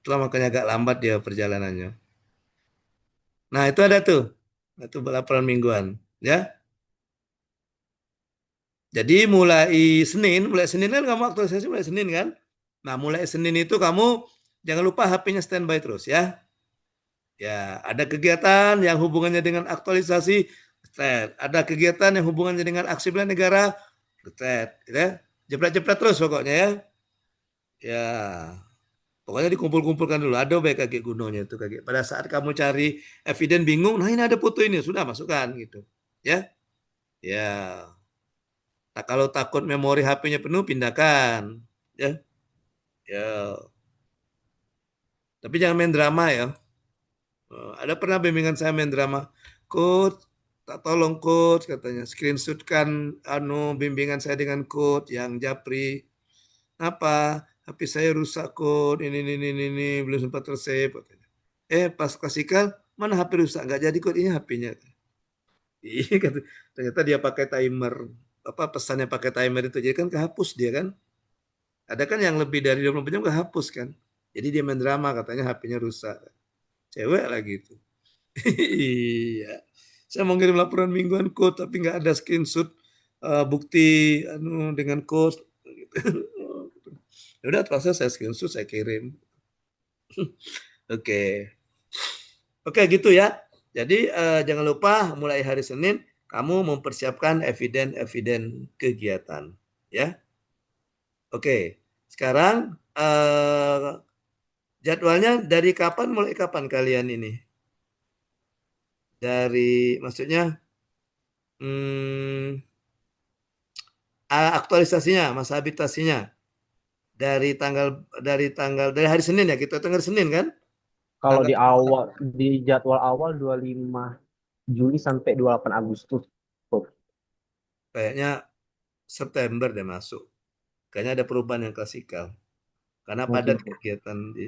A: Itulah makanya agak lambat dia perjalanannya. Nah, itu ada tuh. Itu laporan mingguan, ya. Jadi mulai Senin kan kamu aktualisasi mulai Senin kan? Nah, mulai Senin itu kamu jangan lupa HP-nya standby terus ya. Ya, ada kegiatan yang hubungannya dengan aktualisasi, set. Ada kegiatan yang hubungannya dengan aksi bela negara, set. Ya. Jepret-jepret terus pokoknya ya. Ya, pokoknya dikumpul-kumpulkan dulu. Ada baik kaki gunungnya itu kaki. Pada saat kamu cari eviden bingung, nah ini ada foto ini, sudah masukkan gitu. Ya. Ya. Nah, kalau takut memori HP-nya penuh, pindahkan. Ya. Ya. Tapi jangan main drama ya. Ada pernah bimbingan saya main drama. Coach, tak tolong coach katanya. Screenshotkan bimbingan saya dengan coach yang japri. Apa? HP saya rusak coach. Ini belum sempat tersave katanya. Pas klasikal mana HP rusak? Nggak jadi coach, ini HP-nya. Iya kata. Ternyata dia pakai timer. Apa pesannya pakai timer itu? Jadi kan kehapus dia kan. Ada kan yang lebih dari 24 jam kehapus kan. Jadi dia main drama katanya HP-nya rusak. Cewek lagi itu. Iya. Saya mau ngirim laporan mingguan code tapi nggak ada screenshot bukti dengan code. Ya udah proses saya screenshot saya kirim. Oke. Oke gitu ya. Jadi jangan lupa mulai hari Senin kamu mempersiapkan eviden kegiatan ya. Oke. Sekarang jadwalnya dari kapan mulai kapan kalian ini? Dari maksudnya aktualisasinya, masa habitasinya dari hari Senin ya, kita tanggal Senin kan?
B: Kalau
A: Tanggal
B: di jadwal awal 25 Juli sampai 28 Agustus, Coach.
A: kayaknya September deh masuk. Kayaknya ada perubahan yang klasikal. Karena padat
B: Mungkin, Coach.
A: kegiatan di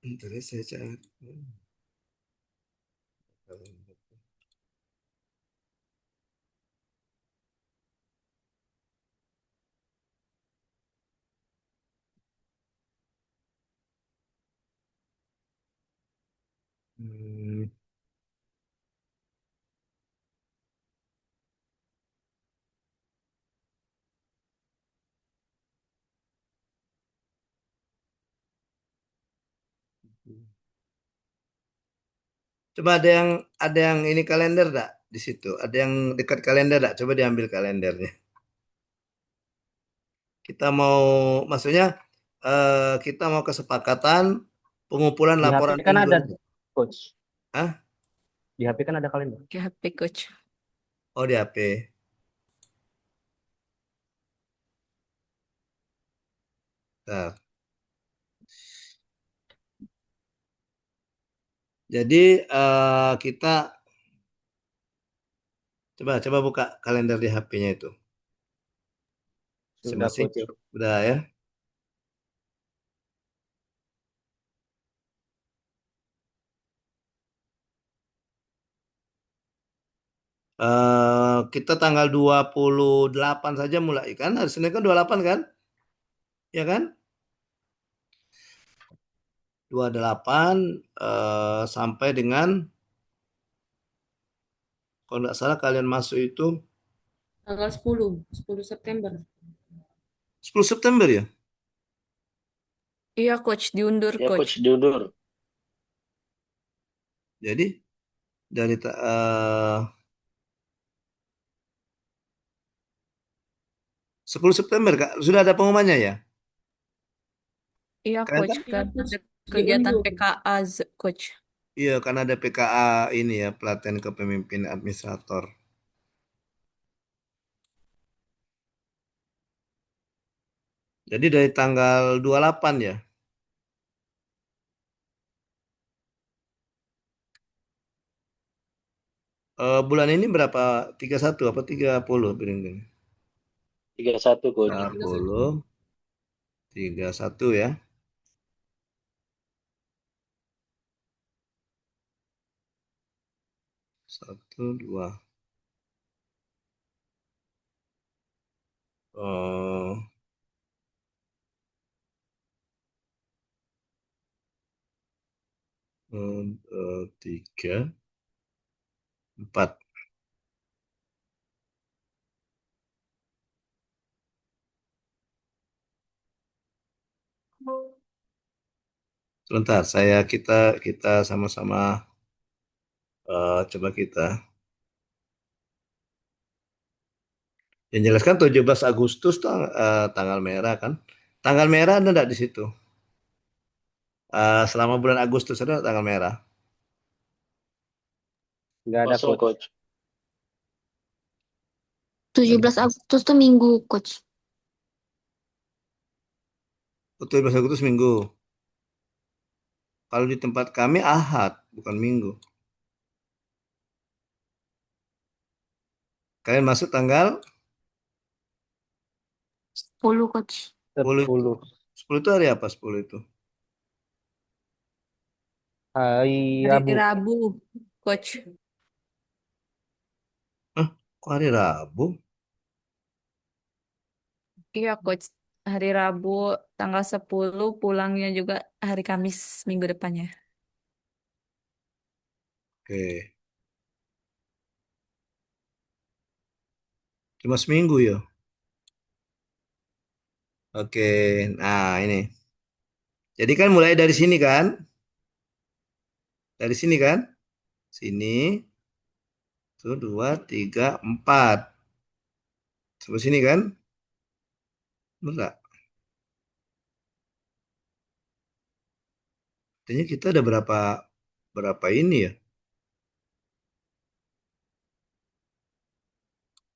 A: Terus saya cari. Hmm. Coba ada yang ini kalender enggak di situ? Ada yang dekat kalender enggak? Coba diambil kalendernya. Kita mau maksudnya kita mau kesepakatan pengumpulan
B: Di HP
A: laporan
B: kan ada,
A: mingguan.
B: Coach.
A: Hah?
B: Di HP kan ada kalender.
G: Oke, HP Coach.
A: Oh di HP. Bentar. Jadi kita coba buka kalender di HP-nya itu.
B: Sudah,
A: Masing-masing
B: Coach.
A: udah ya. Kita tanggal 28 saja mulai kan? Hari Senin kan 28 kan? Ya kan? 28 sampai dengan kalau nggak salah kalian masuk itu
D: Tanggal 10 September.
A: 10 September ya?
G: Iya, Coach, diundur,
F: Ya,
G: Coach.
F: Coach, diundur.
A: Jadi dari 10 September Kak, sudah ada pengumumannya ya?
G: Iya,
A: Kalian
G: Coach,
A: kan?
D: Iya,
G: kan
D: Coach,
G: ada kegiatan
D: diundur.
G: PKA, Coach.
A: Iya, karena ada PKA ini ya, pelatihan kepemimpinan administrator. Jadi dari tanggal 28 ya? Bulan ini berapa? 31 apa 30 piring
F: 31, Coach.
A: 30, 31 ya. 1, 2. Oh, 3, 4. Sebentar, kita sama-sama coba kita. Yang jelaskan 17 Agustus tanggal merah kan? Tanggal merah ada enggak di situ? Selama bulan Agustus ada tanggal merah.
B: Nggak ada,
F: Kosong,
B: Coach.
F: Coach.
I: 17 Agustus tuh Minggu, Coach.
A: 17 Agustus Minggu. Kalau di tempat kami Ahad, bukan Minggu. Kalian masuk tanggal
I: 10, Coach.
A: 10.
B: 10.
A: 10 itu hari apa 10 itu?
B: Hari
G: Hari
B: Rabu.
G: Rabu, Coach.
A: Hah? Kok hari Rabu?
G: Iya, Coach. Hari Rabu tanggal 10, pulangnya juga hari Kamis minggu depannya.
A: Oke. Cuma seminggu ya? Oke. Nah, ini. Jadi kan mulai dari sini kan? Dari sini kan? Sini. Tuh, 2, 3, 4. Sampai sini kan? Benar. Artinya kita ada berapa ini ya?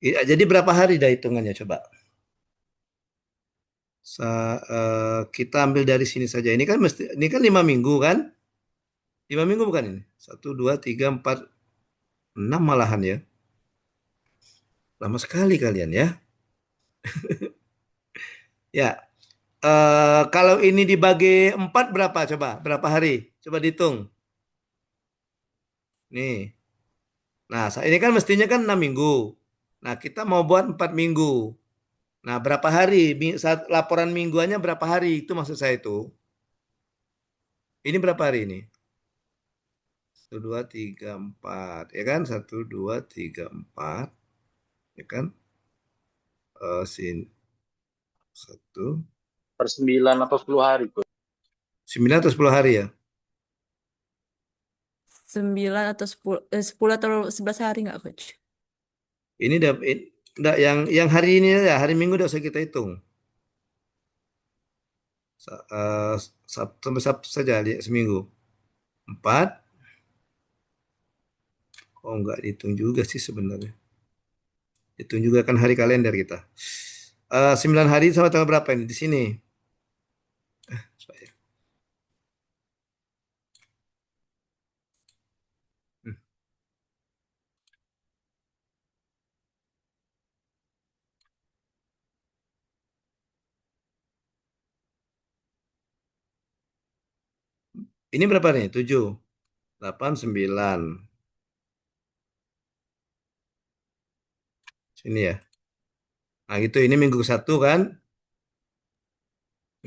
A: Jadi berapa hari dah hitungannya coba? Kita ambil dari sini saja. Ini kan 5 minggu kan? 5 minggu bukan ini? 1, 2, 3, 4, 6 malahan ya. Lama sekali kalian ya. Ya. Kalau ini dibagi 4 berapa coba? Berapa hari? Coba dihitung. Nih. Nah, ini kan mestinya kan 6 minggu. Nah, kita mau buat 4 minggu. Nah, berapa hari? Saat laporan mingguannya berapa hari? Itu maksud saya itu. Ini berapa hari ini? 1, 2, 3, 4. Ya kan? 1, 2, 3, 4. Ya kan? Sini. 1.
F: Per 9 atau 10 hari, Coach.
A: 9 atau 10 hari ya?
G: 9 atau 10 atau 11 hari nggak, Coach?
A: Ini enggak yang hari ini ya, hari Minggu udah usah kita hitung. Sabtu sampai Sabtu saja lihat seminggu. 4. Oh, enggak dihitung juga sih sebenarnya. Hitung juga kan hari kalender kita. 9 hari sama tanggal berapa ini? Di sini. saya. Hmm. Ini berapa nih? 7, 8, 9. Sini ya. Nah, gitu. Ini minggu ke-1 kan?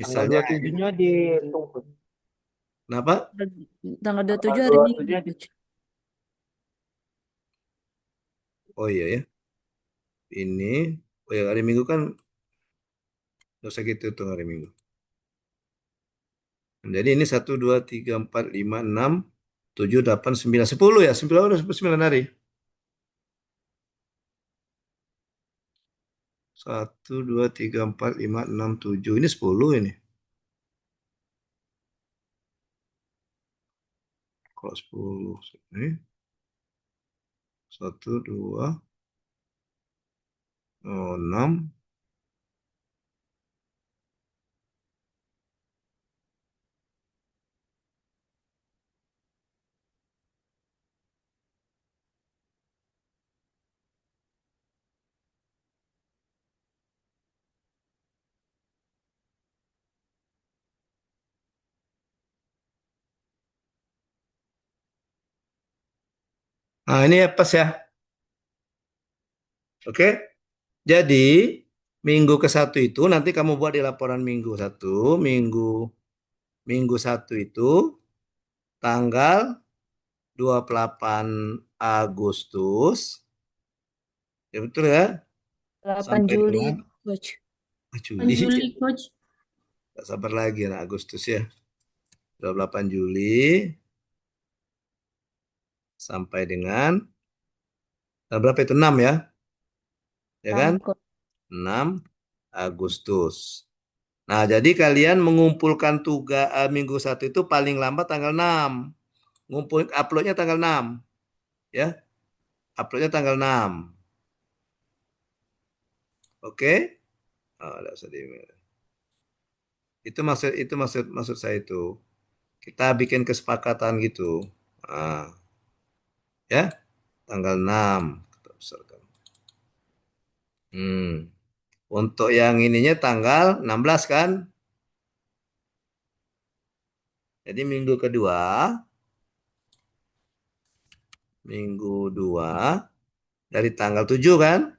B: Tanggal
A: Misalnya,
B: 27-nya dihitung, Coach.
A: kenapa?
G: Tanggal
B: Tanggal
G: 27 hari Minggu,
B: 27-nya
G: Coach.
A: Oh iya ya. Ini, oh ya hari Minggu kan nggak usah gitu tuh hari Minggu. Jadi ini 1, 2, 3, 4, 5, 6, 7, 8, 9, 10 ya. 9 hari. 1, 2, 3, 4, 5, 6, 7. Ini 10 ini. Kalau 10 ini 1, 2, 6. Nah, ini ya pas ya. Oke. Jadi minggu ke-1 itu nanti kamu buat di laporan minggu 1, minggu 1 itu tanggal 28 Agustus. Ya betul ya.
G: 8
A: Sampai
G: Juli,
A: dengan
G: Coach.
A: Juli.
D: Juli, Coach.
A: Gak sabar lagi nah Agustus ya. 28 Juli sampai dengan berapa itu? 6 ya. Ya kan?
G: 6, Coach.
A: 6 Agustus. Nah, jadi kalian mengumpulkan tugas minggu 1 itu paling lambat tanggal 6. Ngumpul uploadnya tanggal 6. Ya. Uploadnya tanggal 6. Oke? Oh, enggak usah itu maksud saya itu. Kita bikin kesepakatan gitu. Nah, ya, tanggal 6 kita usulkan. Untuk yang ininya tanggal 16 kan? Jadi minggu 2 dari tanggal 7 kan?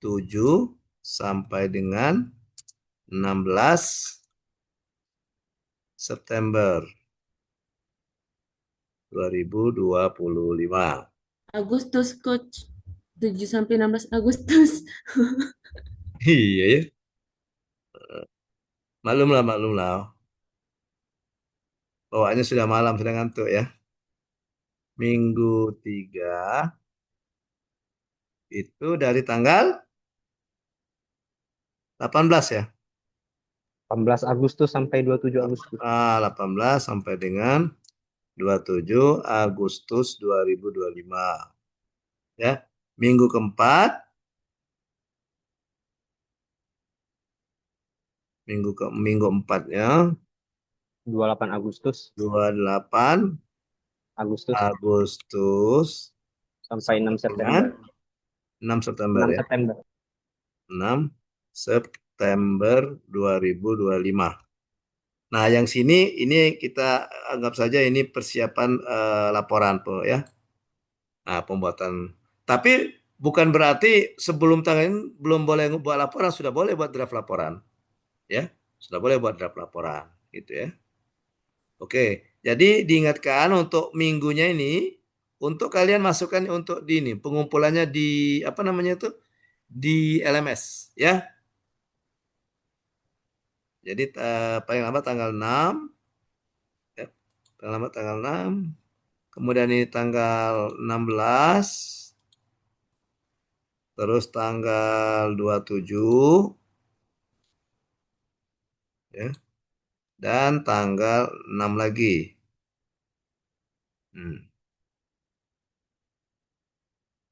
A: 7 sampai dengan 16 September 2025.
D: Agustus, Coach. 7 sampai 16 Agustus.
A: Iya ya. Maklum lah. Bawaannya sudah malam, sudah ngantuk ya. Minggu 3 itu dari tanggal 18 ya.
B: 18 Agustus sampai 27 Agustus.
A: 18 sampai dengan 27 Agustus 2025. Ya. Minggu 4 minggu 4-nya
B: 28 Agustus
A: 28
B: Agustus
A: Agustus
B: sampai 6
A: dengan
B: September.
A: 6 September
B: 6
A: ya.
B: September.
A: 6 September 2025. Nah, yang sini ini kita anggap saja ini persiapan laporan ya. Nah, pembuatan. Tapi bukan berarti sebelum tanggal ini belum boleh buat laporan, sudah boleh buat draft laporan. Ya, sudah boleh buat draft laporan gitu ya. Oke, jadi diingatkan untuk minggunya ini untuk kalian masukkan untuk di ini pengumpulannya di apa namanya itu di LMS ya. Jadi paling lambat tanggal 6 ya, paling lambat tanggal 6. Kemudian ini tanggal 16, terus tanggal 27 ya. Dan tanggal 6 lagi.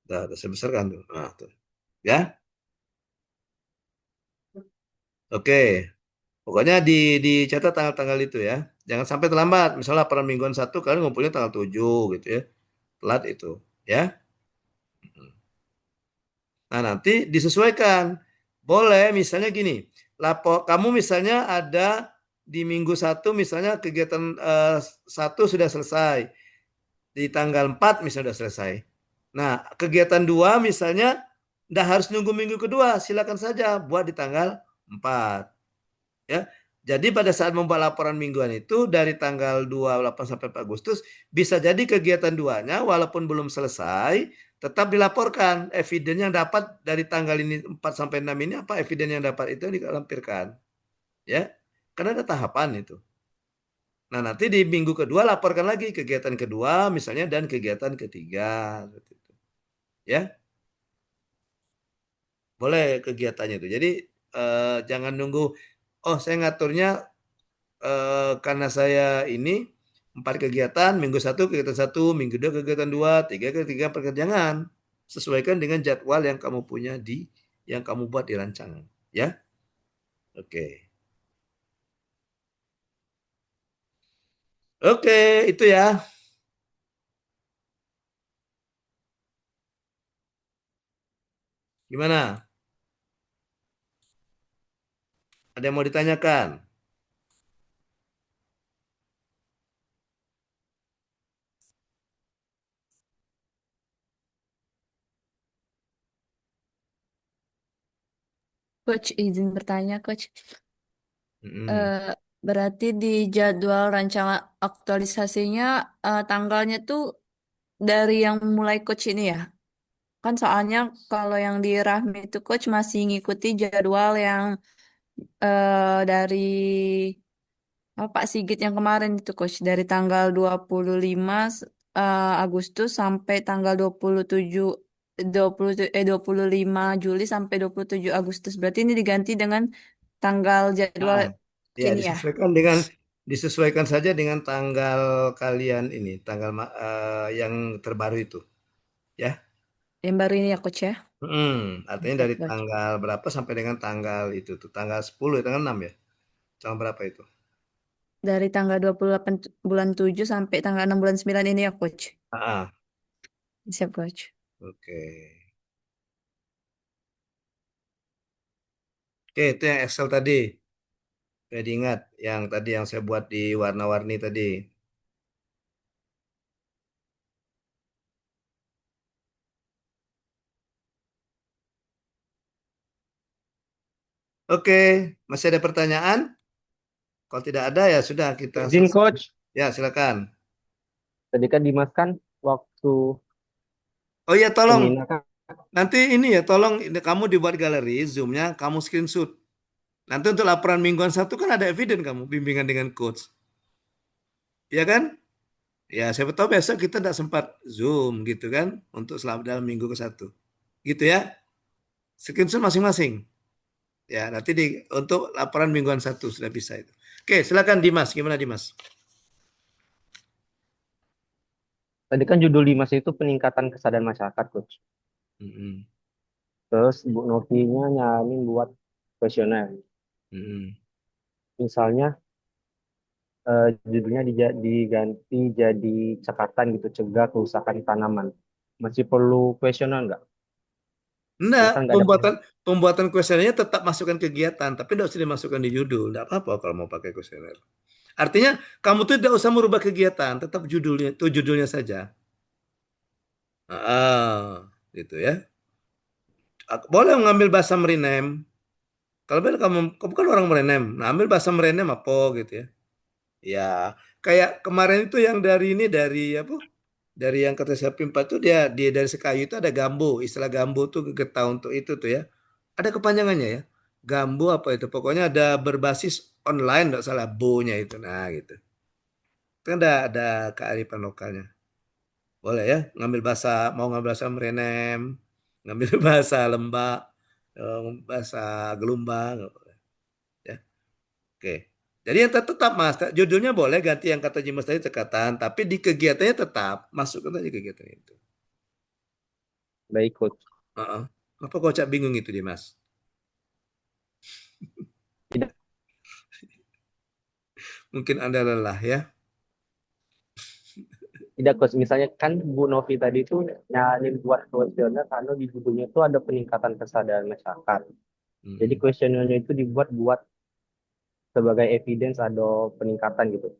A: Udah saya besarkan tuh. Nah, tuh. Ya. Oke. Pokoknya dicatat tanggal-tanggal itu ya. Jangan sampai terlambat. Misalnya laporan mingguan 1 kalian ngumpulnya tanggal 7 gitu ya. Telat itu, ya. Nah, nanti disesuaikan. Boleh misalnya gini, kamu misalnya ada di minggu 1 misalnya kegiatan 1 sudah selesai. Di tanggal 4 misalnya sudah selesai. Nah, kegiatan 2 misalnya nggak harus nunggu minggu kedua, silakan saja buat di tanggal 4. Ya. Jadi pada saat membuat laporan mingguan itu dari tanggal 28 sampai 4 Agustus bisa jadi kegiatan 2-nya walaupun belum selesai tetap dilaporkan. Eviden yang dapat dari tanggal ini 4 sampai 6 ini apa eviden yang dapat itu dilampirkan. Ya. Karena ada tahapan itu. Nah, nanti di minggu kedua laporkan lagi kegiatan kedua misalnya dan kegiatan ketiga. Ya. Boleh kegiatannya itu. Jadi jangan nunggu oh saya ngaturnya karena saya ini 4 kegiatan, minggu 1 kegiatan 1, minggu 2 kegiatan 2, 3 kegiatan pekerjaan. Sesuaikan dengan jadwal yang kamu punya yang kamu buat di rancangan, ya. Oke. Oke, itu ya. Gimana? Ada yang mau ditanyakan?
G: Coach, izin bertanya, Coach.
A: Mm-mm.
G: Berarti di jadwal rancangan aktualisasinya tanggalnya tuh dari yang mulai Coach ini ya? Kan soalnya kalau yang di Rahmi itu Coach masih ngikuti jadwal yang dari Pak Sigit yang kemarin itu Coach. Dari tanggal 25 Agustus sampai tanggal 25 Juli sampai 27 Agustus. Berarti ini diganti dengan tanggal jadwal
A: Ah, ya
G: kini ya?
A: disesuaikan saja dengan tanggal kalian ini, tanggal yang terbaru itu, ya.
G: Yang baru ini ya Coach ya?
A: Artinya
G: Siap,
A: dari
G: Coach.
A: tanggal berapa sampai dengan tanggal itu tuh, tanggal 10 ya, tanggal 6 ya. Tanggal berapa itu?
G: Dari tanggal 28 bulan 7 sampai tanggal 6 bulan 9 ini ya Coach?
A: Ah,
G: Siap Coach.
A: oke. Oke, itu yang Excel tadi. Jadi ingat yang tadi yang saya buat di warna-warni tadi. Oke, masih ada pertanyaan? Kalau tidak ada ya sudah kita
B: Izin
A: selesai.
B: Coach,
A: Ya, silakan.
B: tadi kan Dimas kan waktu
A: Oh iya, tolong
B: seminar kan
A: nanti ini ya, tolong kamu dibuat galeri Zoom-nya, kamu screenshot. Nanti untuk laporan mingguan 1 kan ada eviden kamu, bimbingan dengan coach. Iya kan? Ya, siapa tahu besok kita tidak sempat Zoom gitu kan, untuk selama dalam minggu ke-1. Gitu ya. Screenshot masing-masing. Ya, nanti untuk laporan mingguan 1 sudah bisa itu. Oke, silakan Dimas. Gimana Dimas?
B: tadi kan judul Dimas itu peningkatan kesadaran masyarakat Coach.
A: Mm-mm.
B: Terus Bu Novinya nyaranin buat kuesioner.
A: Mm-mm.
B: Misalnya judulnya diganti jadi catatan gitu, cegah kerusakan tanaman. Masih perlu kuesioner nggak?
A: Enggak,
B: Karena kan nggak ada.
A: pembuatan kuesionernya tetap masukkan kegiatan, tapi tidak usah dimasukkan di judul. Tidak apa-apa kalau mau pakai kuesioner. Artinya kamu tuh tidak usah merubah kegiatan, tetap judulnya saja. Gitu ya. Boleh mengambil bahasa Merinem. Kalau benar kamu kan orang Merinem, nah ambil bahasa Merinem apa gitu ya. Ya, kayak kemarin itu yang dari apa? Dari yang kata saya Pimpa itu dia dari sekayu itu ada gambo, istilah gambo tuh getah untuk itu tuh ya. Ada kepanjangannya ya. Gambo apa itu? Pokoknya ada berbasis online, enggak salah bo-nya itu. Nah, gitu. Itu kan ada kearifan lokalnya. Boleh ya, mau ngambil bahasa Merenem, ngambil bahasa Lembak, bahasa Gelumbang, ya. Oke. Jadi yang tetap Mas, judulnya boleh ganti yang kata Jimas tadi cekatan, tapi di kegiatannya tetap masukkan aja kegiatan itu.
B: Baik Coach.
A: Heeh. Apa kocak bingung itu Dimas?
B: Tidak
A: Mungkin Anda lelah ya.
B: Tidak, Coach. Misalnya kan Bu Novi tadi itu nyari buat kuesioner karena di judulnya itu ada peningkatan kesadaran masyarakat. Jadi
A: Mm-mm.
B: kuesionernya itu dibuat sebagai evidence ada peningkatan gitu.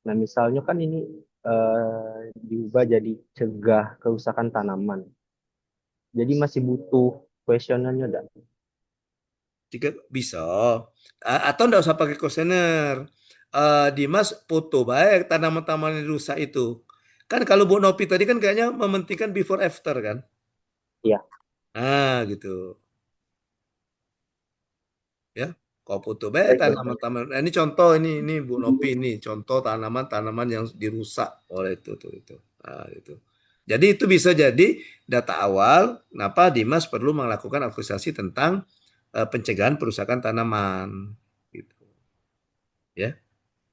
B: Nah, misalnya kan ini diubah jadi cegah kerusakan tanaman. Jadi masih butuh kuesionernya, enggak?
A: Jika bisa. Atau enggak usah pakai kuesioner. Dimas foto baik tanaman-tanaman yang rusak itu. Kan kalau Bu Nopi tadi kan kayaknya mementingkan before after kan.
B: Iya.
A: Nah, gitu. Ya. Kau foto baik
B: Baik, Coach.
A: tanaman-tanaman. Nah, ini contoh ini Bu Nopi ini contoh tanaman-tanaman yang dirusak oleh itu. Nah, itu. Jadi itu bisa jadi data awal kenapa Dimas perlu melakukan akuisisi tentang pencegahan perusakan tanaman gitu. Ya.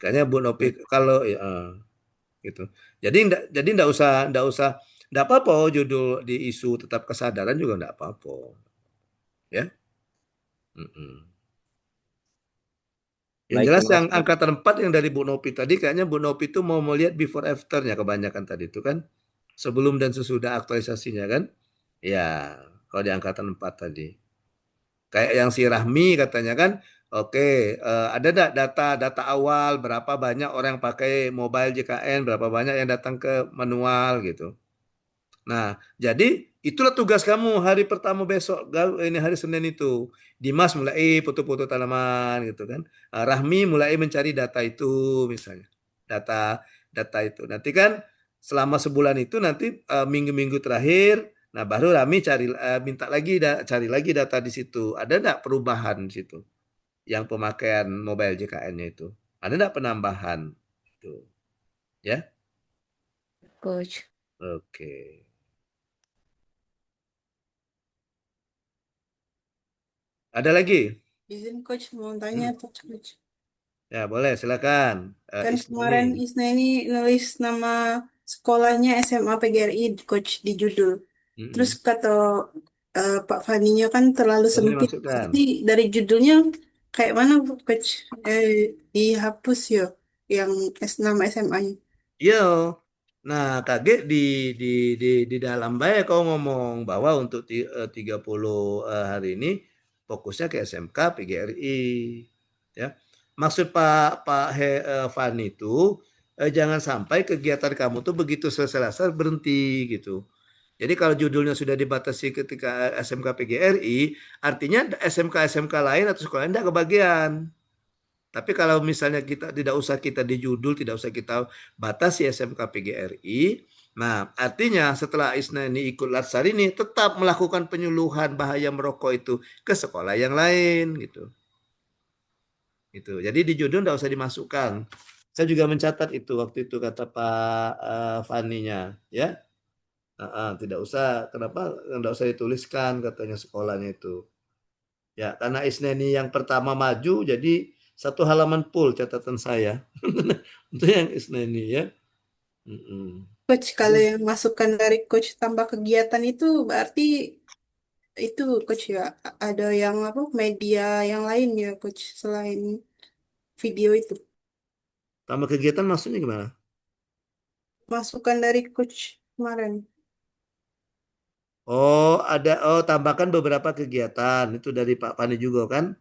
A: Kayaknya Bu Nopi kalau ya, gitu. Jadi enggak apa-apa judul di isu tetap kesadaran juga enggak apa-apa. Ya. Mm-mm. Yang
B: Baik,
A: jelas
B: terima
A: yang
B: kasih, Coach.
A: angkatan 4 yang dari Bu Nopi tadi kayaknya Bu Nopi itu mau melihat before afternya kebanyakan tadi itu kan. Sebelum dan sesudah aktualisasinya kan. Ya, kalau di angkatan 4 tadi. Kayak yang si Rahmi katanya kan, oke, ada enggak data awal berapa banyak orang yang pakai mobile JKN, berapa banyak yang datang ke manual gitu. Nah, jadi itulah tugas kamu hari pertama besok, ini hari Senin itu. Dimas mulai foto-foto tanaman gitu kan. Rahmi mulai mencari data itu misalnya. Data data itu. Nanti kan selama sebulan itu nanti minggu-minggu terakhir, nah baru Rahmi minta lagi cari lagi data di situ. Ada enggak perubahan di situ? Yang pemakaian mobile JKN-nya itu. Ada enggak penambahan? Itu. Ya.
G: Coach.
A: Oke. Ada lagi?
J: Izin Coach mau tanya Coach.
A: Ya, boleh, silakan.
J: Kan kemarin
A: Isni.
J: Isna ini nulis nama sekolahnya SMA PGRI Coach di judul. Terus kata Pak Faninya kan terlalu
A: Boleh
J: sempit.
A: dimasukkan.
J: Berarti dari judulnya kayak mana Coach? Dihapus ya yang nama SMA-nya.
A: Iya. Nah, kaget di dalam baik kau ngomong bahwa untuk 30 hari ini fokusnya ke SMK PGRI. Ya. Maksud Fani itu jangan sampai kegiatan kamu tuh begitu selesai berhenti gitu. Jadi kalau judulnya sudah dibatasi ketika SMK PGRI, artinya SMK-SMK lain atau sekolah lain tidak kebagian. Tapi kalau misalnya kita tidak usah kita di judul, tidak usah kita batasi SMK PGRI, nah artinya setelah Isna ini ikut Latsar ini tetap melakukan penyuluhan bahaya merokok itu ke sekolah yang lain gitu. Gitu. Jadi di judul tidak usah dimasukkan. Saya juga mencatat itu waktu itu kata Pak Faninya, ya. Tidak usah, kenapa tidak usah dituliskan katanya sekolahnya itu. Ya, karena Isneni yang pertama maju, jadi satu halaman full catatan saya. Itu yang Isneni ya.
J: Coach, kalau yang masukan dari Coach tambah kegiatan itu berarti itu Coach ya ada yang apa media yang lain ya Coach selain video itu.
A: Tambah kegiatan maksudnya gimana?
J: Masukan dari Coach kemarin.
A: Tambahkan beberapa kegiatan itu dari Pak Pani juga kan?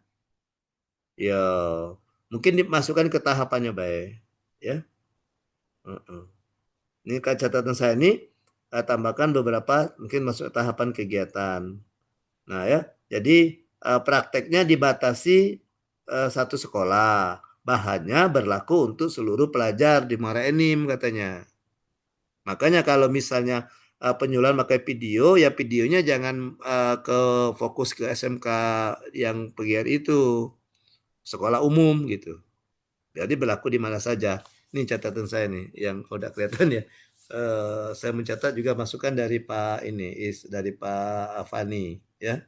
A: Ya, mungkin dimasukkan ke tahapannya baik, ya. Ini catatan saya ini tambahkan beberapa mungkin masuk tahapan kegiatan. Nah ya, jadi prakteknya dibatasi satu sekolah, bahannya berlaku untuk seluruh pelajar di Muara Enim katanya. Makanya kalau misalnya penyuluhan pakai video, ya videonya jangan fokus ke SMK yang PGRI itu, sekolah umum gitu. Jadi berlaku di mana saja. Ini catatan saya nih, yang udah kelihatan ya. Saya mencatat juga masukan dari Pak dari Pak Fani, ya.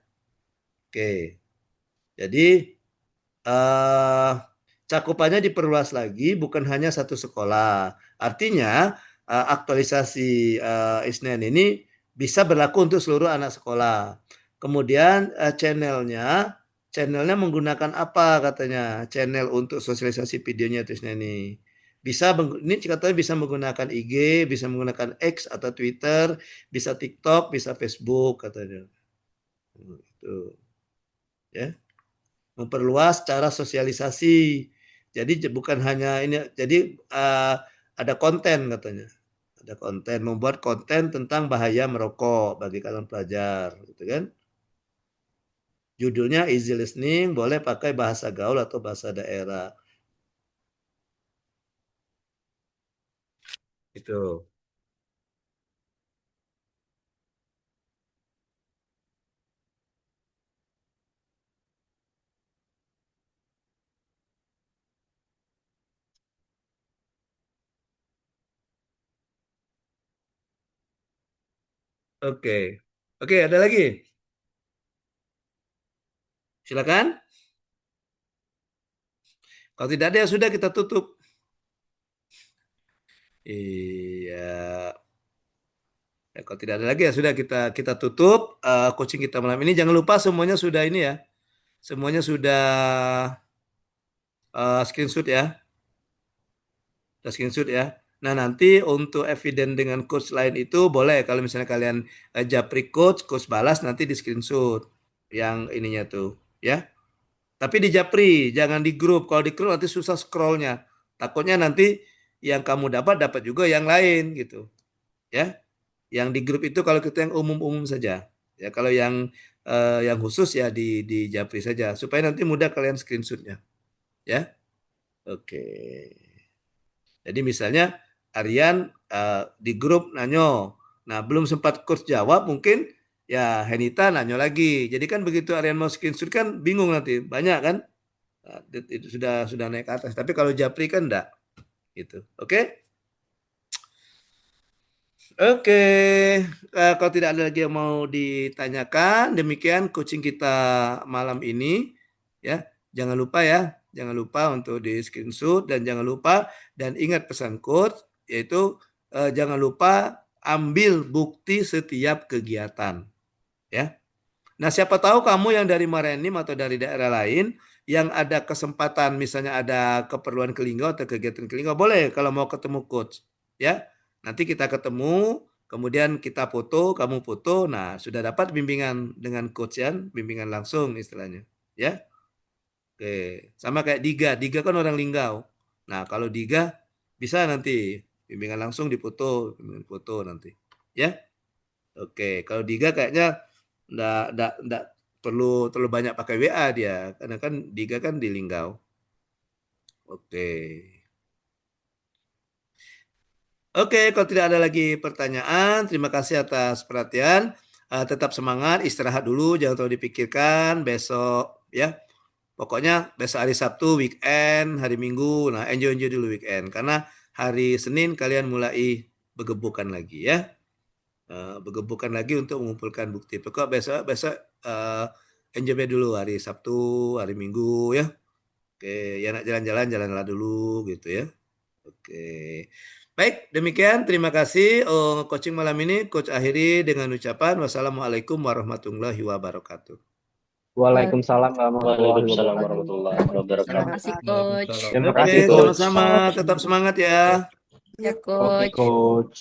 A: Oke. Jadi cakupannya diperluas lagi, bukan hanya satu sekolah. Artinya aktualisasi Isnen ini bisa berlaku untuk seluruh anak sekolah. Kemudian channelnya channelnya menggunakan apa katanya, channel untuk sosialisasi videonya terusnya nih. Ini katanya bisa menggunakan IG, bisa menggunakan X atau Twitter, bisa TikTok, bisa Facebook katanya. Itu ya. Memperluas cara sosialisasi. Jadi bukan hanya ini, jadi ada konten katanya. Ada konten, membuat konten tentang bahaya merokok bagi calon pelajar, gitu kan? Judulnya easy listening, boleh pakai bahasa gaul atau bahasa daerah. Itu. Oke. Oke, ada lagi? Silakan. Kalau tidak ada ya sudah kita tutup. Iya. Ya, kalau tidak ada lagi ya sudah kita tutup coaching kita malam ini. Jangan lupa semuanya sudah ini ya. Semuanya sudah screenshot ya. Sudah screenshot ya. Nah, nanti untuk eviden dengan coach lain itu boleh kalau misalnya kalian japri coach balas nanti di screenshot yang ininya tuh ya. Tapi di japri, jangan di grup. Kalau di grup nanti susah scrollnya. Takutnya nanti yang kamu dapat juga yang lain gitu. Ya. Yang di grup itu kalau kita yang umum-umum saja. Ya, kalau yang khusus ya di japri saja supaya nanti mudah kalian screenshotnya. Ya. Oke. Jadi misalnya Aryan di grup nanyo. Nah, belum sempat coach jawab mungkin ya Henita nanyo lagi. Jadi kan begitu Aryan mau screenshot kan bingung nanti. Banyak kan? Nah, itu sudah naik ke atas. Tapi kalau Japri kan enggak. Gitu. Oke? Oke. Kalau tidak ada lagi yang mau ditanyakan, demikian coaching kita malam ini ya. Jangan lupa ya, jangan lupa untuk di screenshot dan jangan lupa dan ingat pesan coach yaitu jangan lupa ambil bukti setiap kegiatan ya. Nah, siapa tahu kamu yang dari Marenim atau dari daerah lain yang ada kesempatan misalnya ada keperluan ke Linggo atau kegiatan ke Linggo, boleh kalau mau ketemu coach ya. Nanti kita ketemu, kemudian kita foto, kamu foto. Nah, sudah dapat bimbingan dengan coach ya, bimbingan langsung istilahnya ya. Oke, sama kayak Diga kan orang Linggau. Nah, kalau Diga bisa nanti bimbingan langsung dipoto, bimbingan foto nanti ya. Oke, kalau Diga kayaknya enggak perlu terlalu banyak pakai WA dia karena kan Diga kan di Linggau. Oke. Oke, kalau tidak ada lagi pertanyaan, terima kasih atas perhatian. Tetap semangat, istirahat dulu, jangan terlalu dipikirkan. Besok ya, pokoknya besok hari Sabtu weekend, hari Minggu, nah enjoy dulu weekend karena hari Senin kalian mulai begebukan lagi ya. Begebukan lagi untuk mengumpulkan bukti. Pokok besok enjoy dulu hari Sabtu, hari Minggu ya. Oke, ya nak jalan-jalan jalanlah dulu gitu ya. Oke. Baik, demikian terima kasih coaching malam ini coach akhiri dengan ucapan wassalamualaikum warahmatullahi wabarakatuh.
B: Waalaikumsalam
F: Waalaikumsalam
B: warahmatullahi
F: warahmatullahi
G: Terima
F: wabarakatuh.
G: kasih, Coach.
B: Terima
A: Oke,
B: kasih, Coach.
A: sama-sama, tetap semangat ya.
G: Ya,
B: Oke,
G: Coach.
B: Coach.